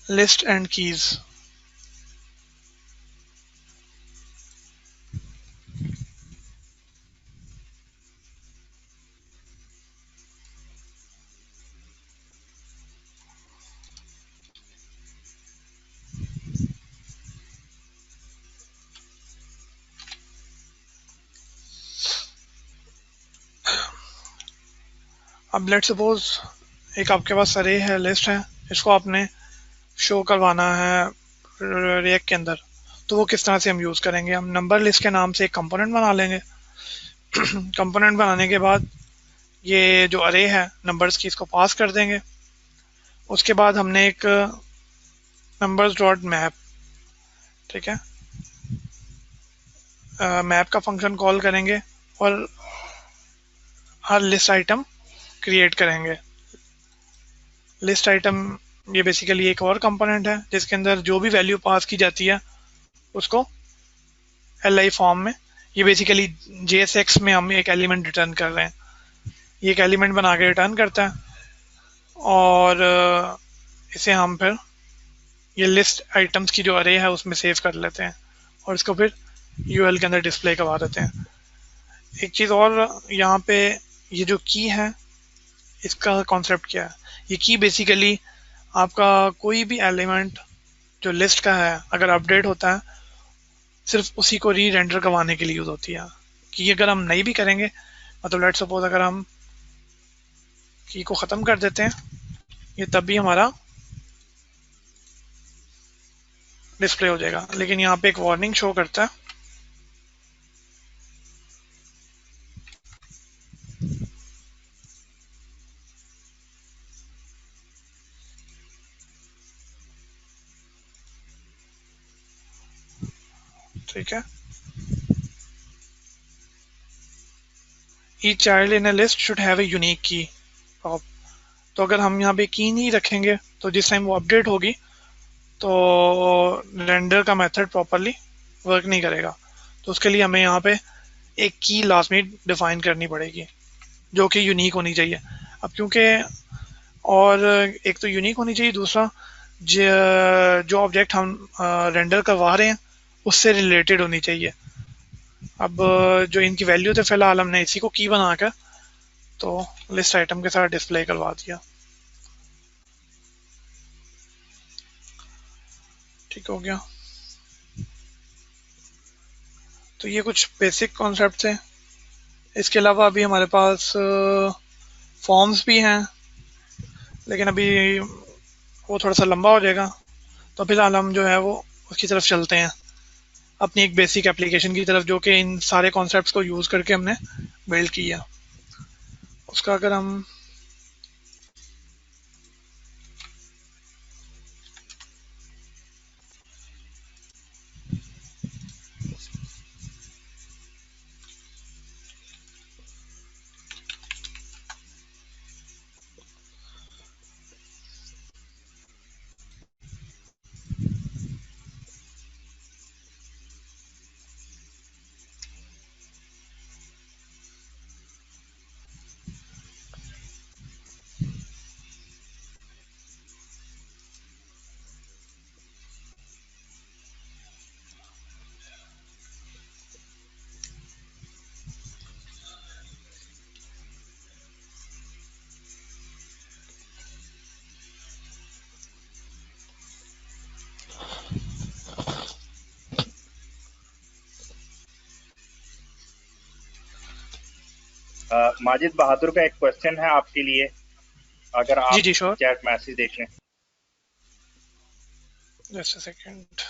लिस्ट एंड कीज। अब लेट सपोज एक आपके पास अरे है, लिस्ट है, इसको आपने शो करवाना है रिएक्ट के अंदर, तो वो किस तरह से हम यूज़ करेंगे, हम नंबर लिस्ट के नाम से एक कंपोनेंट बना लेंगे। कंपोनेंट बनाने के बाद ये जो अरे है नंबर्स की, इसको पास कर देंगे। उसके बाद हमने एक नंबर्स डॉट मैप, ठीक है, मैप का फंक्शन कॉल करेंगे और हर लिस्ट आइटम क्रिएट करेंगे। लिस्ट आइटम ये बेसिकली एक और कंपोनेंट है जिसके अंदर जो भी वैल्यू पास की जाती है उसको एल फॉर्म में, ये बेसिकली JSX में हम एक एलिमेंट रिटर्न कर रहे हैं, ये एक एलिमेंट बना के रिटर्न करता है और इसे हम फिर ये लिस्ट आइटम्स की जो अरे है उसमें सेव कर लेते हैं और इसको फिर UL के अंदर डिस्प्ले करवा देते हैं। एक चीज़ और यहाँ पे, ये जो की है इसका कॉन्सेप्ट क्या है? ये की बेसिकली आपका कोई भी एलिमेंट जो लिस्ट का है अगर अपडेट होता है सिर्फ उसी को री रेंडर करवाने के लिए यूज होती है। कि अगर हम नहीं भी करेंगे, मतलब लेट्स सपोज अगर हम की को ख़त्म कर देते हैं, ये तब भी हमारा डिस्प्ले हो जाएगा। लेकिन यहाँ पे एक वार्निंग शो करता है, ठीक है, each child in a list should have a unique की। तो अगर हम यहाँ पे की नहीं रखेंगे तो जिस टाइम वो अपडेट होगी तो रेंडर का मेथड प्रॉपरली वर्क नहीं करेगा। तो उसके लिए हमें यहाँ पे एक की लास्ट में डिफाइन करनी पड़ेगी जो कि यूनिक होनी चाहिए। अब क्योंकि और एक तो यूनिक होनी चाहिए, दूसरा जो ऑब्जेक्ट हम रेंडर करवा रहे हैं उससे रिलेटेड होनी चाहिए। अब जो इनकी वैल्यू थे फिलहाल हमने इसी को की बनाकर तो लिस्ट आइटम के साथ डिस्प्ले करवा दिया। ठीक हो गया। तो ये कुछ बेसिक कॉन्सेप्ट्स हैं। इसके अलावा अभी हमारे पास फॉर्म्स भी हैं, लेकिन अभी वो थोड़ा सा लंबा हो जाएगा, तो फिलहाल हम जो है वो उसकी तरफ चलते हैं, अपनी एक बेसिक एप्लीकेशन की तरफ जो कि इन सारे कॉन्सेप्ट्स को यूज़ करके हमने बिल्ड किया। उसका अगर हम माजिद बहादुर का एक क्वेश्चन है आपके लिए, अगर आप जी श्योर, चैट मैसेज देख लें। Just a second.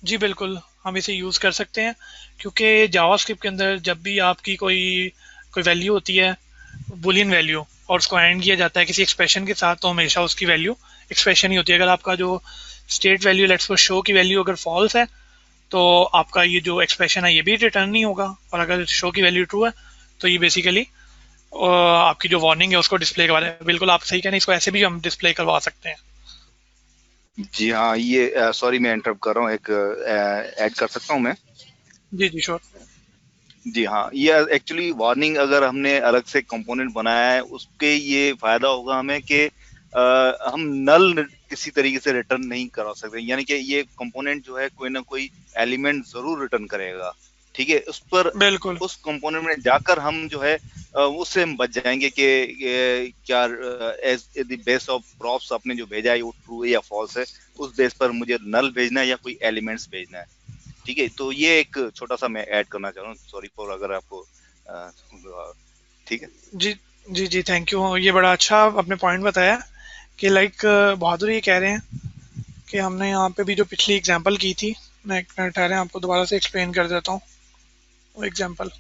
जी बिल्कुल, हम इसे यूज़ कर सकते हैं क्योंकि जावास्क्रिप्ट के अंदर जब भी आपकी कोई कोई वैल्यू होती है, बुलियन वैल्यू, और उसको एंड किया जाता है किसी एक्सप्रेशन के साथ, तो हमेशा उसकी वैल्यू एक्सप्रेशन ही होती है। अगर आपका जो state value, let's suppose show की वैल्यू अगर फॉल्स है तो आपका ये जो एक्सप्रेशन है ये भी रिटर्न नहीं होगा, और अगर शो की वैल्यू ट्रू है तो ये बेसिकली आपकी जो वार्निंग है उसको डिस्प्ले करवा रहा है। बिल्कुल आप सही कह रहे हैं, इसको ऐसे भी हम डिस्प्ले करवा सकते हैं। जी हाँ, ये सॉरी मैं इंटरप्ट कर रहा हूँ, एक ऐड कर सकता हूँ मैं? जी जी श्योर। जी हाँ, ये एक्चुअली वार्निंग अगर हमने अलग से कंपोनेंट बनाया है उसके ये फायदा होगा हमें कि हम नल किसी तरीके से रिटर्न नहीं करा सकते, यानी कि ये कंपोनेंट जो है कोई ना कोई एलिमेंट जरूर रिटर्न करेगा, ठीक है। उस पर बिल्कुल उस कंपोनेंट में जाकर हम जो है उससे हम बच जाएंगे कि क्या as the base of props आपने जो भेजा है वो ट्रू है या फॉल्स है, उस बेस पर मुझे नल भेजना है या कोई एलिमेंट्स भेजना है, ठीक है। तो ये एक छोटा सा मैं ऐड करना चाह रहा हूँ, सॉरी फॉर अगर आपको ठीक है। जी जी जी, थैंक यू। ये बड़ा अच्छा आपने पॉइंट बताया कि लाइक बहादुर ये कह रहे हैं कि हमने यहाँ पे भी जो पिछली एग्जांपल की थी, मैं एक मिनट ठहरे आपको दोबारा से एक्सप्लेन कर देता हूँ वो एग्जांपल।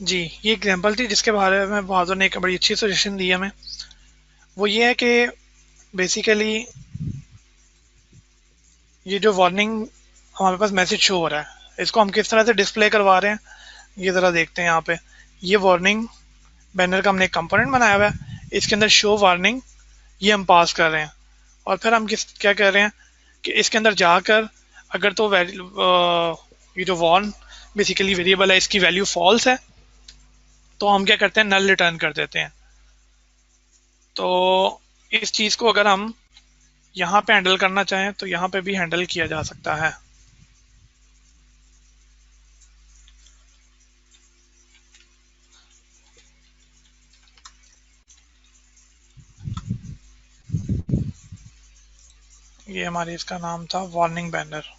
जी, ये एग्जांपल थी जिसके बारे में बहादुर ने एक बड़ी अच्छी सजेशन दी हमें। वो ये है कि बेसिकली ये जो वार्निंग हमारे पास मैसेज शो हो रहा है, इसको हम किस तरह से डिस्प्ले करवा रहे हैं, ये ज़रा देखते हैं यहाँ पे। ये वार्निंग बैनर का हमने एक कंपोनेंट बनाया हुआ है, इसके अंदर शो वार्निंग ये हम पास कर रहे हैं। और फिर हम क्या कर रहे हैं कि इसके अंदर जाकर अगर तो ये जो वार्न बेसिकली वेरिएबल है, इसकी वैल्यू फॉल्स है, तो हम क्या करते हैं, नल रिटर्न कर देते हैं। तो इस चीज़ को अगर हम यहाँ पे हैंडल करना चाहें तो यहाँ पे भी हैंडल किया जा सकता है। ये हमारे इसका नाम था वार्निंग बैनर।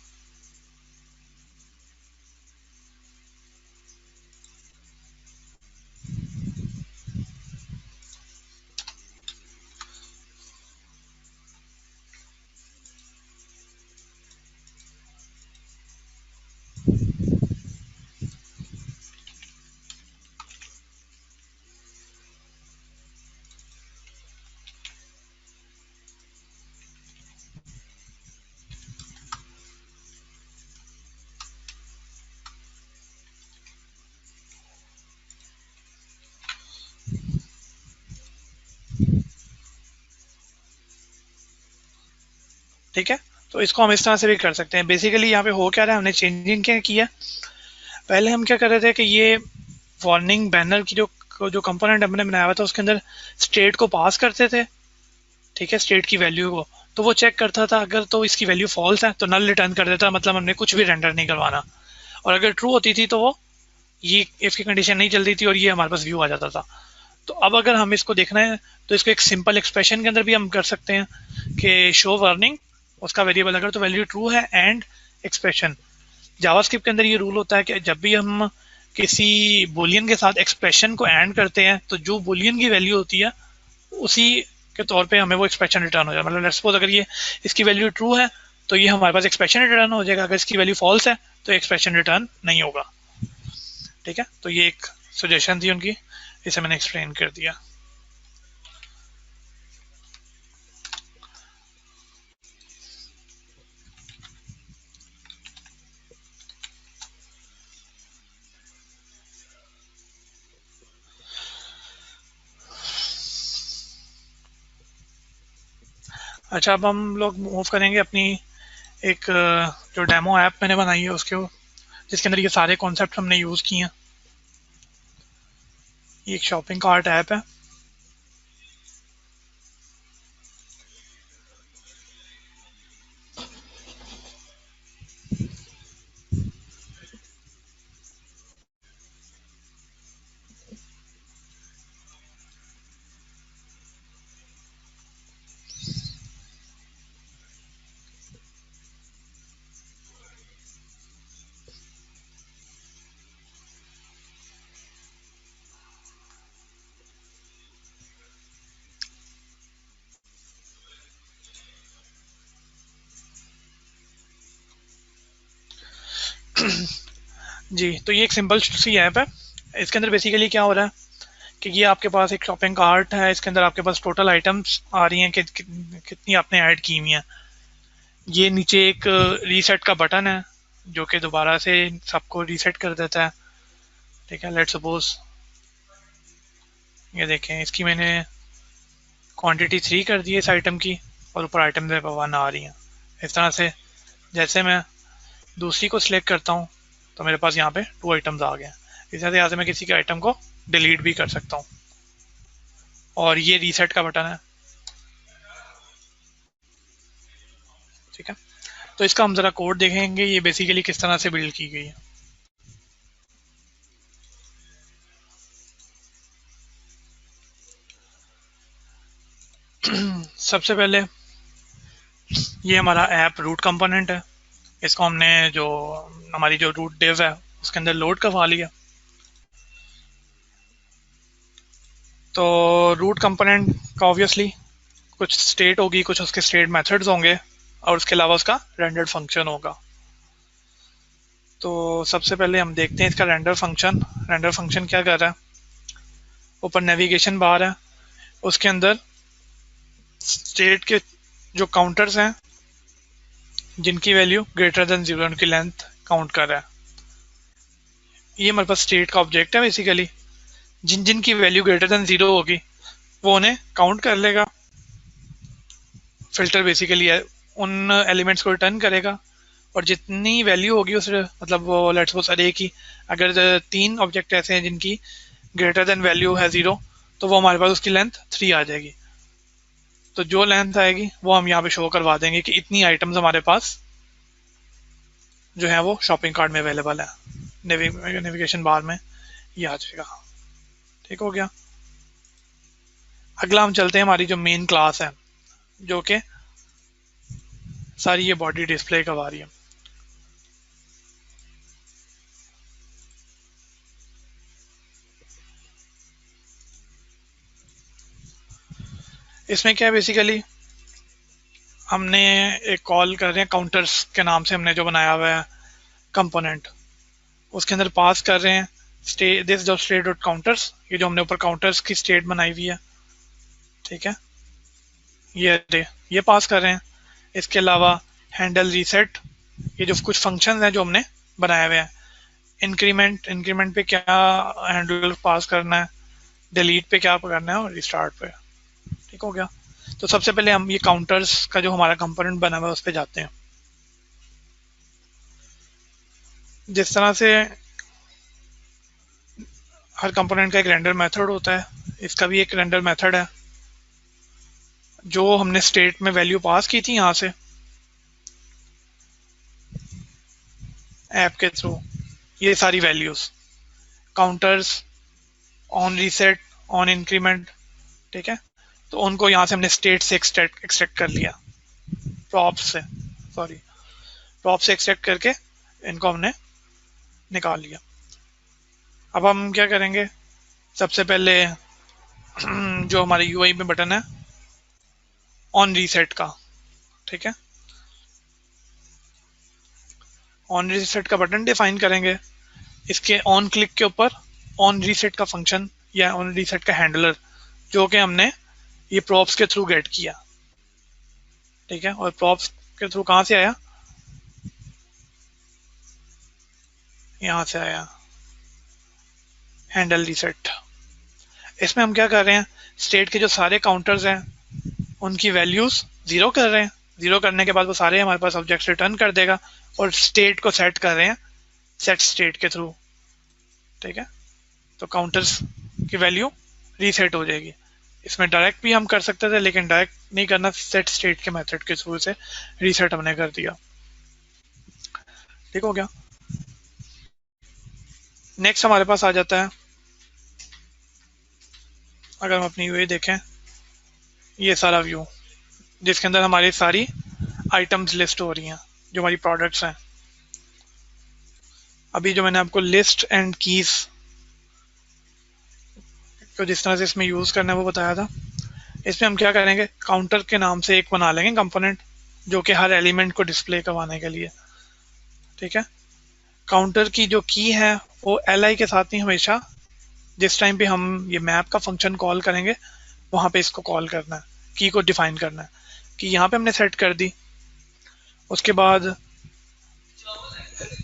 ठीक है, तो इसको हम इस तरह से भी कर सकते हैं। बेसिकली यहाँ पे हो क्या रहा है, हमने चेंजिंग क्या किया, पहले हम क्या कर रहे थे कि ये वार्निंग बैनर की जो कंपोनेंट हमने बनाया हुआ था उसके अंदर स्टेट को पास करते थे। ठीक है, स्टेट की वैल्यू को, तो वो चेक करता था, अगर तो इसकी वैल्यू फॉल्स है तो नल रिटर्न कर देता, मतलब हमने कुछ भी रेंडर नहीं करवाना। और अगर ट्रू होती थी तो वो ये इफ की कंडीशन नहीं चलती थी और ये हमारे पास व्यू आ जाता था। तो अब अगर हम इसको देखना है तो इसको एक सिंपल एक्सप्रेशन के अंदर भी हम कर सकते हैं कि शो वार्निंग, उसका वेरिएबल अगर तो वैल्यू ट्रू है, एंड एक्सप्रेशन। जावास्क्रिप्ट के अंदर ये रूल होता है कि जब भी हम किसी बुलियन के साथ एक्सप्रेशन को एंड करते हैं तो जो बुलियन की वैल्यू होती है उसी के तौर पे हमें वो एक्सप्रेशन रिटर्न हो जाए। मतलब लेट्स सपोज अगर ये इसकी वैल्यू ट्रू है तो ये हमारे पास एक्सप्रेशन रिटर्न हो जाएगा, अगर इसकी वैल्यू फॉल्स है तो एक्सप्रेशन रिटर्न नहीं होगा। ठीक है, तो ये एक सजेशन थी उनकी, इसे मैंने एक्सप्लेन कर दिया। अच्छा, अब हम लोग मूव करेंगे अपनी एक जो डेमो ऐप मैंने बनाई है उसके, जिसके अंदर ये सारे कॉन्सेप्ट हमने यूज़ किए हैं। ये एक शॉपिंग कार्ट ऐप है। जी, तो ये एक सिंपल सी ऐप है। इसके अंदर बेसिकली क्या हो रहा है कि ये आपके पास एक शॉपिंग कार्ट है, इसके अंदर आपके पास टोटल आइटम्स आ रही हैं कि कितनी आपने ऐड की हुई हैं। ये नीचे एक रीसेट का बटन है जो कि दोबारा से सबको रीसेट कर देता है। ठीक है, लेट्स सपोज ये देखें, इसकी मैंने क्वांटिटी 3 कर दी है इस आइटम की, और ऊपर आइटम 1 आ रही हैं। इस तरह से जैसे मैं दूसरी को सिलेक्ट करता हूँ तो मेरे पास यहाँ पे 2 आइटम्स आ गए हैं। इस तरह से यहाँ से मैं किसी के आइटम को डिलीट भी कर सकता हूँ। और ये रीसेट का बटन है। ठीक है, तो इसका हम जरा कोड देखेंगे, ये बेसिकली किस तरह से बिल्ड की गई है। सबसे पहले ये हमारा ऐप रूट कंपोनेंट है। इसको हमने जो हमारी जो रूट डिव है उसके अंदर लोड करवा लिया। तो रूट कंपोनेंट का ऑब्वियसली कुछ स्टेट होगी, कुछ उसके स्टेट मेथड्स होंगे, और उसके अलावा उसका रेंडर फंक्शन होगा। तो सबसे पहले हम देखते हैं इसका रेंडर फंक्शन। रेंडर फंक्शन क्या कर रहा है, ऊपर नेविगेशन बार है, उसके अंदर स्टेट के जो काउंटर्स हैं जिनकी वैल्यू ग्रेटर देन 0 उनकी लेंथ काउंट कर रहा है। ये हमारे पास स्टेट का ऑब्जेक्ट है। बेसिकली जिन जिन की वैल्यू ग्रेटर देन 0 होगी वो उन्हें काउंट कर लेगा। फिल्टर बेसिकली उन एलिमेंट्स को रिटर्न करेगा, और जितनी वैल्यू होगी उस मतलब वो लेट्स सपोज अरे की अगर 3 ऑब्जेक्ट ऐसे हैं जिनकी ग्रेटर देन वैल्यू है 0, तो वो हमारे पास उसकी लेंथ 3 आ जाएगी। तो जो लेंथ आएगी वो हम यहाँ पे शो करवा देंगे कि इतनी आइटम्स हमारे पास जो है वो शॉपिंग कार्ट में अवेलेबल है। नेविगेशन बार में ये आ जाएगा। ठीक हो गया। अगला हम चलते हैं हमारी जो मेन क्लास है, जो कि सारी ये बॉडी डिस्प्ले करवा रही है। इसमें क्या है, बेसिकली हमने एक कॉल कर रहे हैं काउंटर्स के नाम से, हमने जो बनाया हुआ है कंपोनेंट, उसके अंदर पास कर रहे हैं दिस जो स्टेट डॉट काउंटर्स, ये जो हमने ऊपर काउंटर्स की स्टेट बनाई हुई है। ठीक है, ये पास कर रहे हैं। इसके अलावा हैंडल रीसेट, ये जो कुछ फंक्शंस हैं जो हमने बनाए हुए हैं। इंक्रीमेंट पे क्या हैंडल पास करना है, डिलीट पे क्या करना है, और रिस्टार्ट पे। ठीक हो गया। तो सबसे पहले हम ये काउंटर्स का जो हमारा कंपोनेंट बना हुआ है उस पर जाते हैं। जिस तरह से हर कंपोनेंट का एक रेंडर मेथड होता है, इसका भी एक रेंडर मेथड है। जो हमने स्टेट में वैल्यू पास की थी यहाँ से ऐप के थ्रू, ये सारी values counters, on reset, on increment, ठीक है, तो उनको यहाँ से हमने स्टेट से एक्सट्रैक्ट कर लिया, प्रॉप से एक्सट्रैक्ट करके इनको हमने निकाल लिया। अब हम क्या करेंगे, सबसे पहले जो हमारे यूआई में बटन है ऑन रीसेट का, ठीक है, ऑन रीसेट का बटन डिफाइन करेंगे। इसके ऑन क्लिक के ऊपर ऑन रीसेट का फंक्शन या ऑन रीसेट का हैंडलर जो कि हमने ये प्रॉप्स के थ्रू गेट किया, ठीक है, और प्रॉप्स के थ्रू कहाँ से आया, यहाँ से आया हैंडल रीसेट। इसमें हम क्या कर रहे हैं, स्टेट के जो सारे काउंटर्स हैं उनकी वैल्यूज 0 कर रहे हैं। 0 करने के बाद वो सारे हमारे पास ऑब्जेक्ट्स रिटर्न कर देगा, और स्टेट को सेट कर रहे हैं सेट स्टेट के थ्रू, ठीक है, तो काउंटर्स की वैल्यू रीसेट हो जाएगी। इसमें डायरेक्ट भी हम कर सकते थे, लेकिन डायरेक्ट नहीं करना, सेट स्टेट के मेथड के थ्रू से रीसेट हमने कर दिया। ठीक हो गया। नेक्स्ट हमारे पास आ जाता है, अगर हम अपनी व्यू देखें, ये सारा व्यू जिसके अंदर हमारी सारी आइटम्स लिस्ट हो रही हैं जो हमारी प्रोडक्ट्स हैं। अभी जो मैंने आपको लिस्ट एंड कीज को जिस तरह से इसमें यूज करना है वो बताया था, इसमें हम क्या करेंगे, काउंटर के नाम से एक बना लेंगे कंपोनेंट जो कि हर एलिमेंट को डिस्प्ले करवाने के लिए, ठीक है। काउंटर की जो की है वो li के साथ नहीं, हमेशा जिस टाइम पे हम ये मैप का फंक्शन कॉल करेंगे वहां पे इसको कॉल करना है, की को डिफाइन करना है कि यहाँ पे हमने सेट कर दी। उसके बाद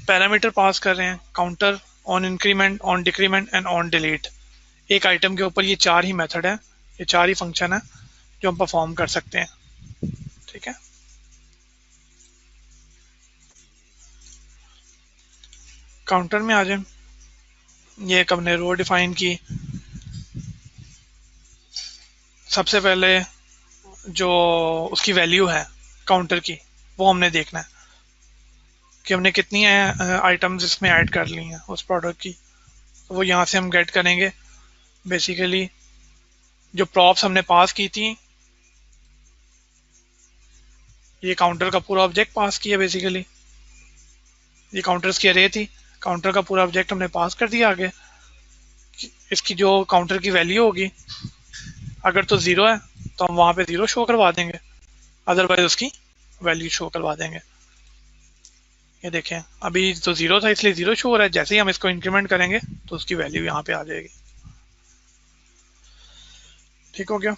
पैरामीटर पास कर रहे हैं counter, on increment, on decrement and on delete. एक आइटम के ऊपर ये 4 ही मेथड है, ये 4 ही फंक्शन है जो हम परफॉर्म कर सकते हैं। ठीक है, काउंटर में आ जाए। ये एक हमने रो डिफाइन की। सबसे पहले जो उसकी वैल्यू है काउंटर की वो हमने देखना है कि हमने कितनी आइटम्स इसमें ऐड कर ली हैं उस प्रोडक्ट की, तो वो यहाँ से हम गेट करेंगे। बेसिकली जो प्रॉप्स हमने पास की थी, ये काउंटर का पूरा ऑब्जेक्ट पास किया। बेसिकली ये काउंटर्स की अरे थी, काउंटर का पूरा ऑब्जेक्ट हमने पास कर दिया आगे। इसकी जो काउंटर की वैल्यू होगी, अगर तो 0 है तो हम वहां पे 0 शो करवा देंगे, अदरवाइज उसकी वैल्यू शो करवा देंगे। ये देखें अभी तो 0 था इसलिए 0 शो हो रहा है, जैसे ही हम इसको इंक्रीमेंट करेंगे तो उसकी वैल्यू यहाँ पे आ जाएगी। ठीक हो गया।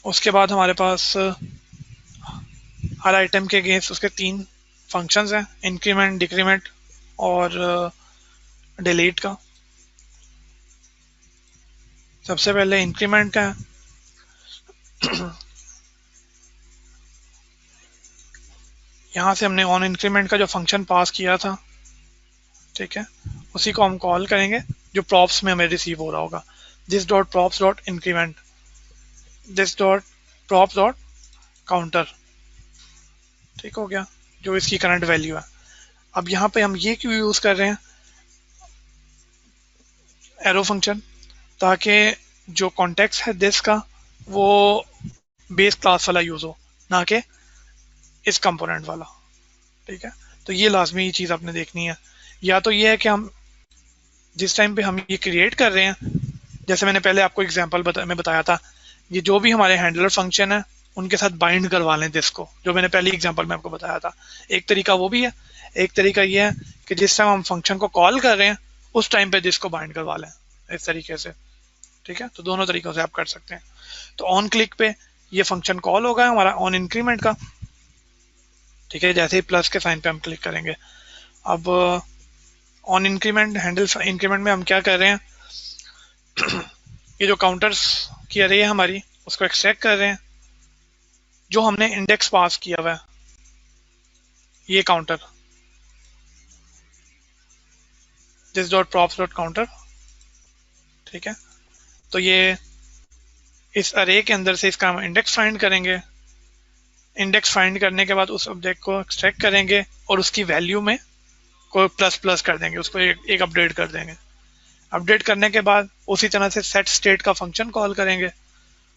उसके बाद हमारे पास हर आइटम के अगेंस्ट उसके 3 फंक्शंस हैं, इंक्रीमेंट, डिक्रीमेंट और डिलीट का। सबसे पहले इंक्रीमेंट का यहाँ से हमने ऑन इंक्रीमेंट का जो फंक्शन पास किया था, ठीक है, उसी को हम कॉल करेंगे जो प्रॉप्स में हमें रिसीव हो रहा होगा। This dot props dot increment, this dot props dot counter. ठीक हो गया, जो इसकी करंट वैल्यू है। अब यहाँ पे हम ये क्यों यूज कर रहे हैं एरो फंक्शन, ताकि जो कॉन्टेक्स्ट है दिस का वो बेस क्लास वाला यूज हो, ना कि इस कंपोनेंट वाला। ठीक है, तो ये लाजमी चीज आपने देखनी है। या तो ये है कि हम जिस टाइम पे हम ये क्रिएट कर रहे हैं, जैसे मैंने पहले आपको एग्जांपल में बताया था, ये जो भी हमारे हैंडलर फंक्शन है उनके साथ बाइंड करवा लें दिस को, जो मैंने पहले एग्जांपल में आपको बताया था। एक तरीका वो भी है, एक तरीका ये है कि जिस टाइम हम फंक्शन को कॉल कर रहे हैं उस टाइम पे दिस को बाइंड करवा लें इस तरीके से। ठीक है, तो दोनों तरीकों से आप कर सकते हैं। तो ऑन क्लिक पे ये फंक्शन कॉल होगा हमारा ऑन इंक्रीमेंट का। ठीक है, जैसे ही प्लस के साइन पे हम क्लिक करेंगे। अब ऑन इंक्रीमेंट, हैंडल इंक्रीमेंट में हम क्या कर रहे हैं ये जो काउंटर्स की अरे है हमारी, उसको एक्सट्रैक्ट कर रहे हैं। जो हमने इंडेक्स पास किया हुआ है ये counter, this dot props dot counter. ठीक है, तो ये इस अरे के अंदर से इसका हम इंडेक्स फाइंड करेंगे। इंडेक्स फाइंड करने के बाद उस ऑब्जेक्ट को एक्सट्रैक्ट करेंगे और उसकी वैल्यू में कोई प्लस प्लस कर देंगे, उसको एक अपडेट कर देंगे। अपडेट करने के बाद उसी तरह से सेट स्टेट का फंक्शन कॉल करेंगे।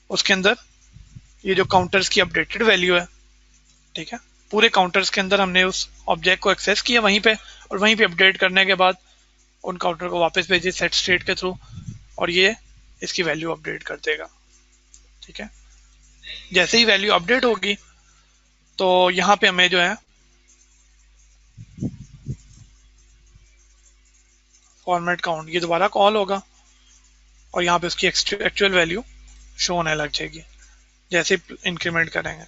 उसके अंदर ये जो काउंटर्स की अपडेटेड वैल्यू है, ठीक है, पूरे काउंटर्स के अंदर हमने उस ऑब्जेक्ट को एक्सेस किया वहीं पे, और वहीं पे अपडेट करने के बाद उन काउंटर को वापस भेजिए सेट स्टेट के थ्रू, और ये इसकी वैल्यू अपडेट कर देगा। ठीक है, जैसे ही वैल्यू अपडेट होगी तो यहाँ पे हमें जो है फॉर्मेट काउंट ये दोबारा कॉल होगा और यहाँ पे उसकी एक्चुअल वैल्यू शो होने लग जाएगी जैसे इंक्रीमेंट करेंगे।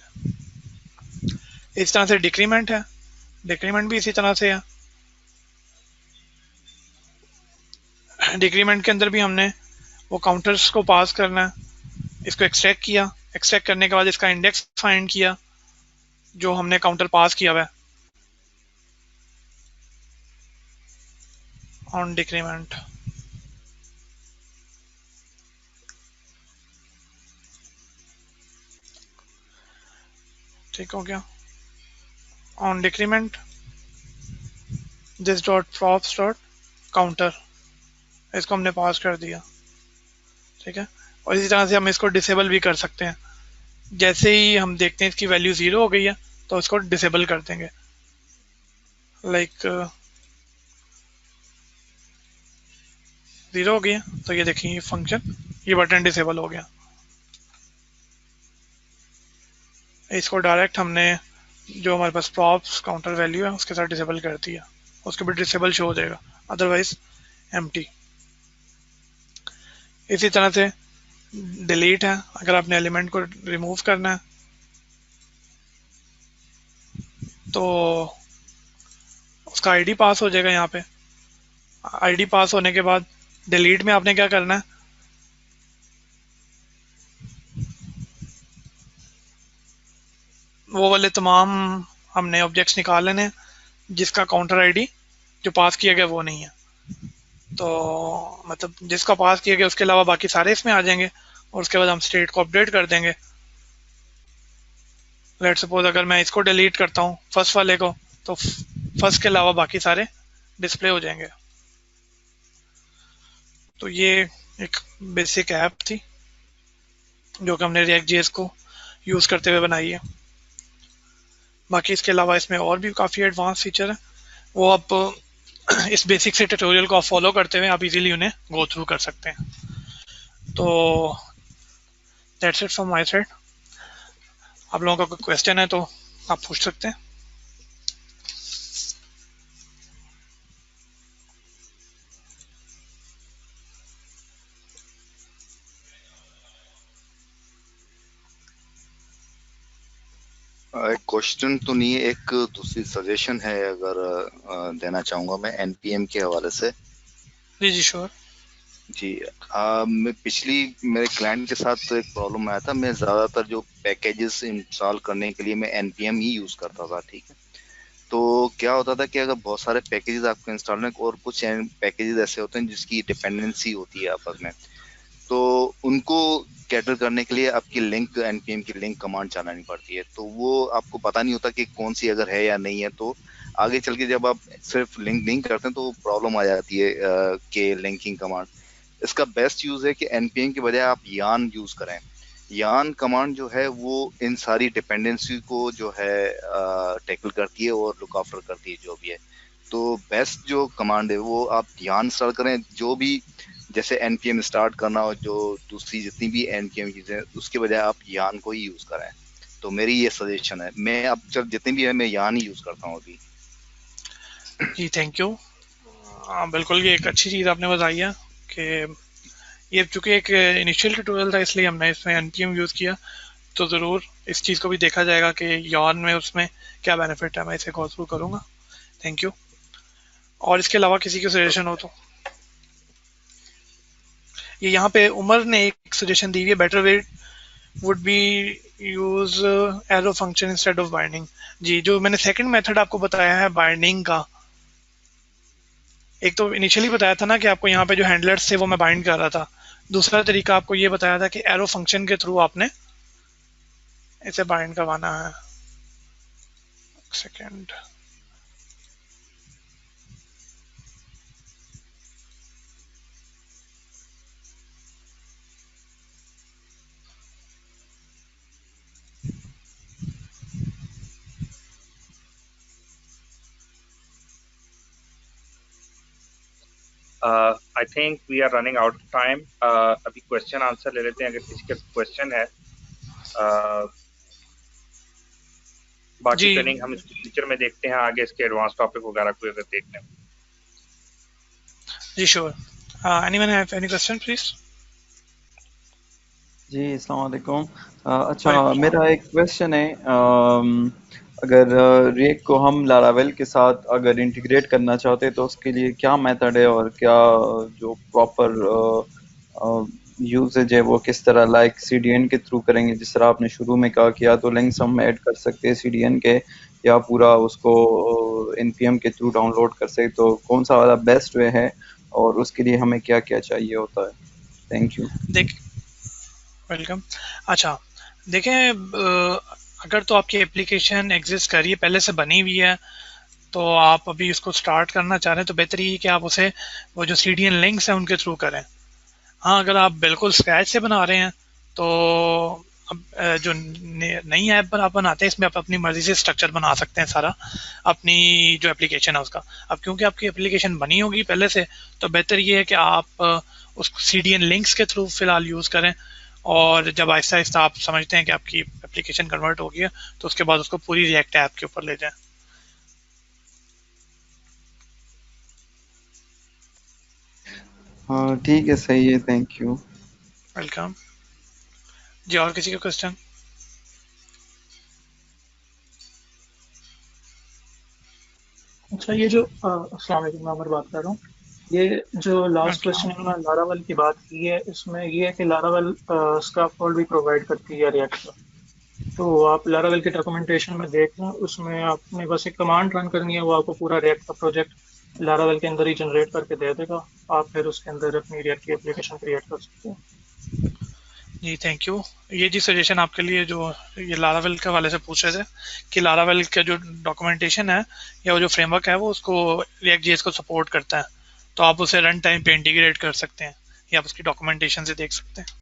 इस तरह से डिक्रीमेंट है, डिक्रीमेंट भी इसी तरह से है। डिक्रीमेंट के अंदर भी हमने वो काउंटर्स को पास करना है, इसको एक्सट्रैक्ट किया, एक्सट्रैक्ट करने के बाद इसका इंडेक्स फाइंड किया जो हमने काउंटर पास किया हुआ है ऑन डिक्रीमेंट। ठीक हो गया, on decrement this dot props dot counter, इसको हमने पास कर दिया। ठीक है, और इसी तरह से हम इसको डिसेबल भी कर सकते हैं। जैसे ही हम देखते हैं इसकी वैल्यू 0 हो गई है तो इसको डिसेबल कर देंगे। लाइक 0 हो गया तो ये देखिए फंक्शन, ये बटन डिसेबल हो गया। इसको डायरेक्ट हमने जो हमारे पास प्रॉप्स काउंटर वैल्यू है उसके साथ डिसेबल कर दिया, उसके भी डिसेबल शो हो जाएगा, अदरवाइज एम्प्टी। इसी तरह से डिलीट है, अगर आपने एलिमेंट को रिमूव करना है तो उसका आईडी पास हो जाएगा। यहाँ पे आईडी पास होने के बाद डिलीट में आपने क्या करना है, वो वाले तमाम हमने ऑब्जेक्ट्स निकाल लेने हैं जिसका काउंटर आईडी जो पास किया गया वो नहीं है। तो मतलब जिसका पास किया गया उसके अलावा बाकी सारे इसमें आ जाएंगे, और उसके बाद हम स्टेट को अपडेट कर देंगे। लेट सपोज अगर मैं इसको डिलीट करता हूँ फर्स्ट वाले को, तो फर्स्ट के अलावा बाकी सारे डिस्प्ले हो जाएंगे। तो ये एक बेसिक ऐप थी जो कि हमने React.js को यूज़ करते हुए बनाई है। बाकी इसके अलावा इसमें और भी काफ़ी एडवांस फीचर है, वो आप इस बेसिक से ट्यूटोरियल को आप फॉलो करते हुए आप इजीली उन्हें गो थ्रू कर सकते हैं। तो that's it from my side. आप लोगों का कोई क्वेश्चन है तो आप पूछ सकते हैं। एक क्वेश्चन तो नहीं है, एक दूसरी सजेशन है अगर देना चाहूंगा मैं एनपीएम के हवाले से। जी जी श्योर। जी मैं पिछली मेरे क्लाइंट के साथ एक प्रॉब्लम आया था। मैं ज़्यादातर जो पैकेजेस इंस्टॉल करने के लिए मैं एनपीएम ही यूज़ करता था, ठीक है। तो क्या होता था कि अगर बहुत सारे पैकेजेस आपको इंस्टॉल हैं और कुछ पैकेजेस ऐसे होते हैं जिसकी डिपेंडेंसी होती है आपस में, तो उनको कैटर करने के लिए आपकी लिंक एनपीएम की लिंक कमांड चलानी पड़ती है। तो वो आपको पता नहीं होता कि कौन सी अगर है या नहीं है, तो आगे चल के जब आप सिर्फ लिंक नहीं करते हैं तो प्रॉब्लम आ जाती है कि लिंकिंग कमांड। इसका बेस्ट यूज है कि एनपीएम के बजाय आप यान यूज करें। यान कमांड जो है वो इन सारी डिपेंडेंसी को जो है टैकल करती है और लुक आफ्टर करती है जो भी है। तो बेस्ट जो कमांड है वो आप यान स्टार्ट करें, जो भी जैसे एनपीएम स्टार्ट करना हो, जो दूसरी जितनी भी एनपीएम चीजें, उसके बजाय आप यान को ही यूज करें। तो मेरी ये सजेशन है। मैं अब जब जितनी भी है मैं यान ही यूज करता हूँ अभी। जी थैंक यू। बिल्कुल ये एक अच्छी चीज़ आपने बताई है कि ये चूँकि एक इनिशियल ट्यूटोरियल था इसलिए हमने इसमें एनपीएम यूज़ किया, तो ज़रूर इस चीज़ को भी देखा जाएगा कि यान में उसमें क्या बेनिफिट है। मैं इसे गो थ्रू करूँगा। Thank you. और इसके अलावा किसी को सजेशन हो तो ये यहाँ पे उमर ने एक सजेशन दी हुई है, better way would be use arrow function instead of binding. जी जो मैंने सेकंड मेथड आपको बताया है बाइंडिंग का, एक तो इनिशियली बताया था ना कि आपको यहाँ पे जो हैंडलर्स थे वो मैं बाइंड कर रहा था। दूसरा तरीका आपको ये बताया था कि एरो फंक्शन के थ्रू आपने इसे बाइंड करवाना है। Second I think we are running out of time. अभी क्वेश्चन आंसर ले लेते हैं अगर किसी का क्वेश्चन है। बाकी ट्रेनिंग हम इसके फ्यूचर में देखते हैं, आगे इसके एडवांस टॉपिक वगैरह को अगर देखने में। जी sure. Anyone have any question please? जी अस्सलाम वालेकुम। अच्छा मेरा एक क्वेश्चन है, अगर रिएक्ट को हम लारावेल के साथ अगर इंटीग्रेट करना चाहते हैं तो उसके लिए क्या मेथड है और क्या जो प्रॉपर यूजेज है वो किस तरह, लाइक सीडीएन के थ्रू करेंगे जिस तरह आपने शुरू में कहा कि या तो लिंक्स हम ऐड कर सकते हैं सीडीएन के, या पूरा उसको एनपीएम के थ्रू डाउनलोड कर सकते, तो कौन सा वाला बेस्ट वे है और उसके लिए हमें क्या क्या चाहिए होता है? Thank you. वेलकम। अच्छा देखें, अगर तो आपकी एप्लीकेशन एग्जिस्ट कर रही है, पहले से बनी हुई है, तो आप अभी उसको स्टार्ट करना चाह रहे हैं तो बेहतर ये कि आप उसे वो जो सीडीएन लिंक्स हैं उनके थ्रू करें। हाँ अगर आप बिल्कुल स्क्रैच से बना रहे हैं तो अब जो नई ऐप पर आप बनाते हैं इसमें आप अपनी मर्जी से स्ट्रक्चर बना सकते हैं सारा अपनी जो एप्लीकेशन है उसका। अब क्योंकि आपकी एप्लीकेशन बनी होगी पहले से, तो बेहतर ये है कि आप उस सीडीएन लिंक्स के थ्रू फिलहाल यूज़ करें, और जब आहिस्ता आहिस्ता आप समझते हैं कि आपकी एप्लीकेशन कन्वर्ट हो गया तो उसके बाद उसको पूरी रिएक्ट ऐप के ऊपर ले जाएं। हाँ ठीक है, सही है, थैंक यू। वेलकम जी। और किसी का क्वेश्चन? अच्छा, ये जो अस्सलाम वालेकुम, मैं अमर बात कर रहा हूँ। ये जो लास्ट क्वेश्चन है मैं लारावेल की बात की है, इसमें ये है कि लारावेल स्काफोल्ड भी प्रोवाइड करती है रिएक्ट का। तो आप लारावेल के डॉक्यूमेंटेशन में देख लें, उसमें आपने बस एक कमांड रन करनी है, वो आपको पूरा रिएक्ट का प्रोजेक्ट लारावेल के अंदर ही जनरेट करके दे देगा। आप फिर उसके अंदर अपनी रिएक्ट की एप्लीकेशन क्रिएट कर सकते हैं। जी थैंक यू। ये जी सजेशन आपके लिए जो ये लारावेल के वाले से पूछ रहे थे कि लारावेल का जो डॉक्यूमेंटेशन है या वो जो फ्रेमवर्क है वो उसको रिएक्ट जेएस को सपोर्ट करता है, तो आप उसे रन टाइम पे इंटीग्रेट कर सकते हैं या आप उसकी डॉक्यूमेंटेशन से देख सकते हैं।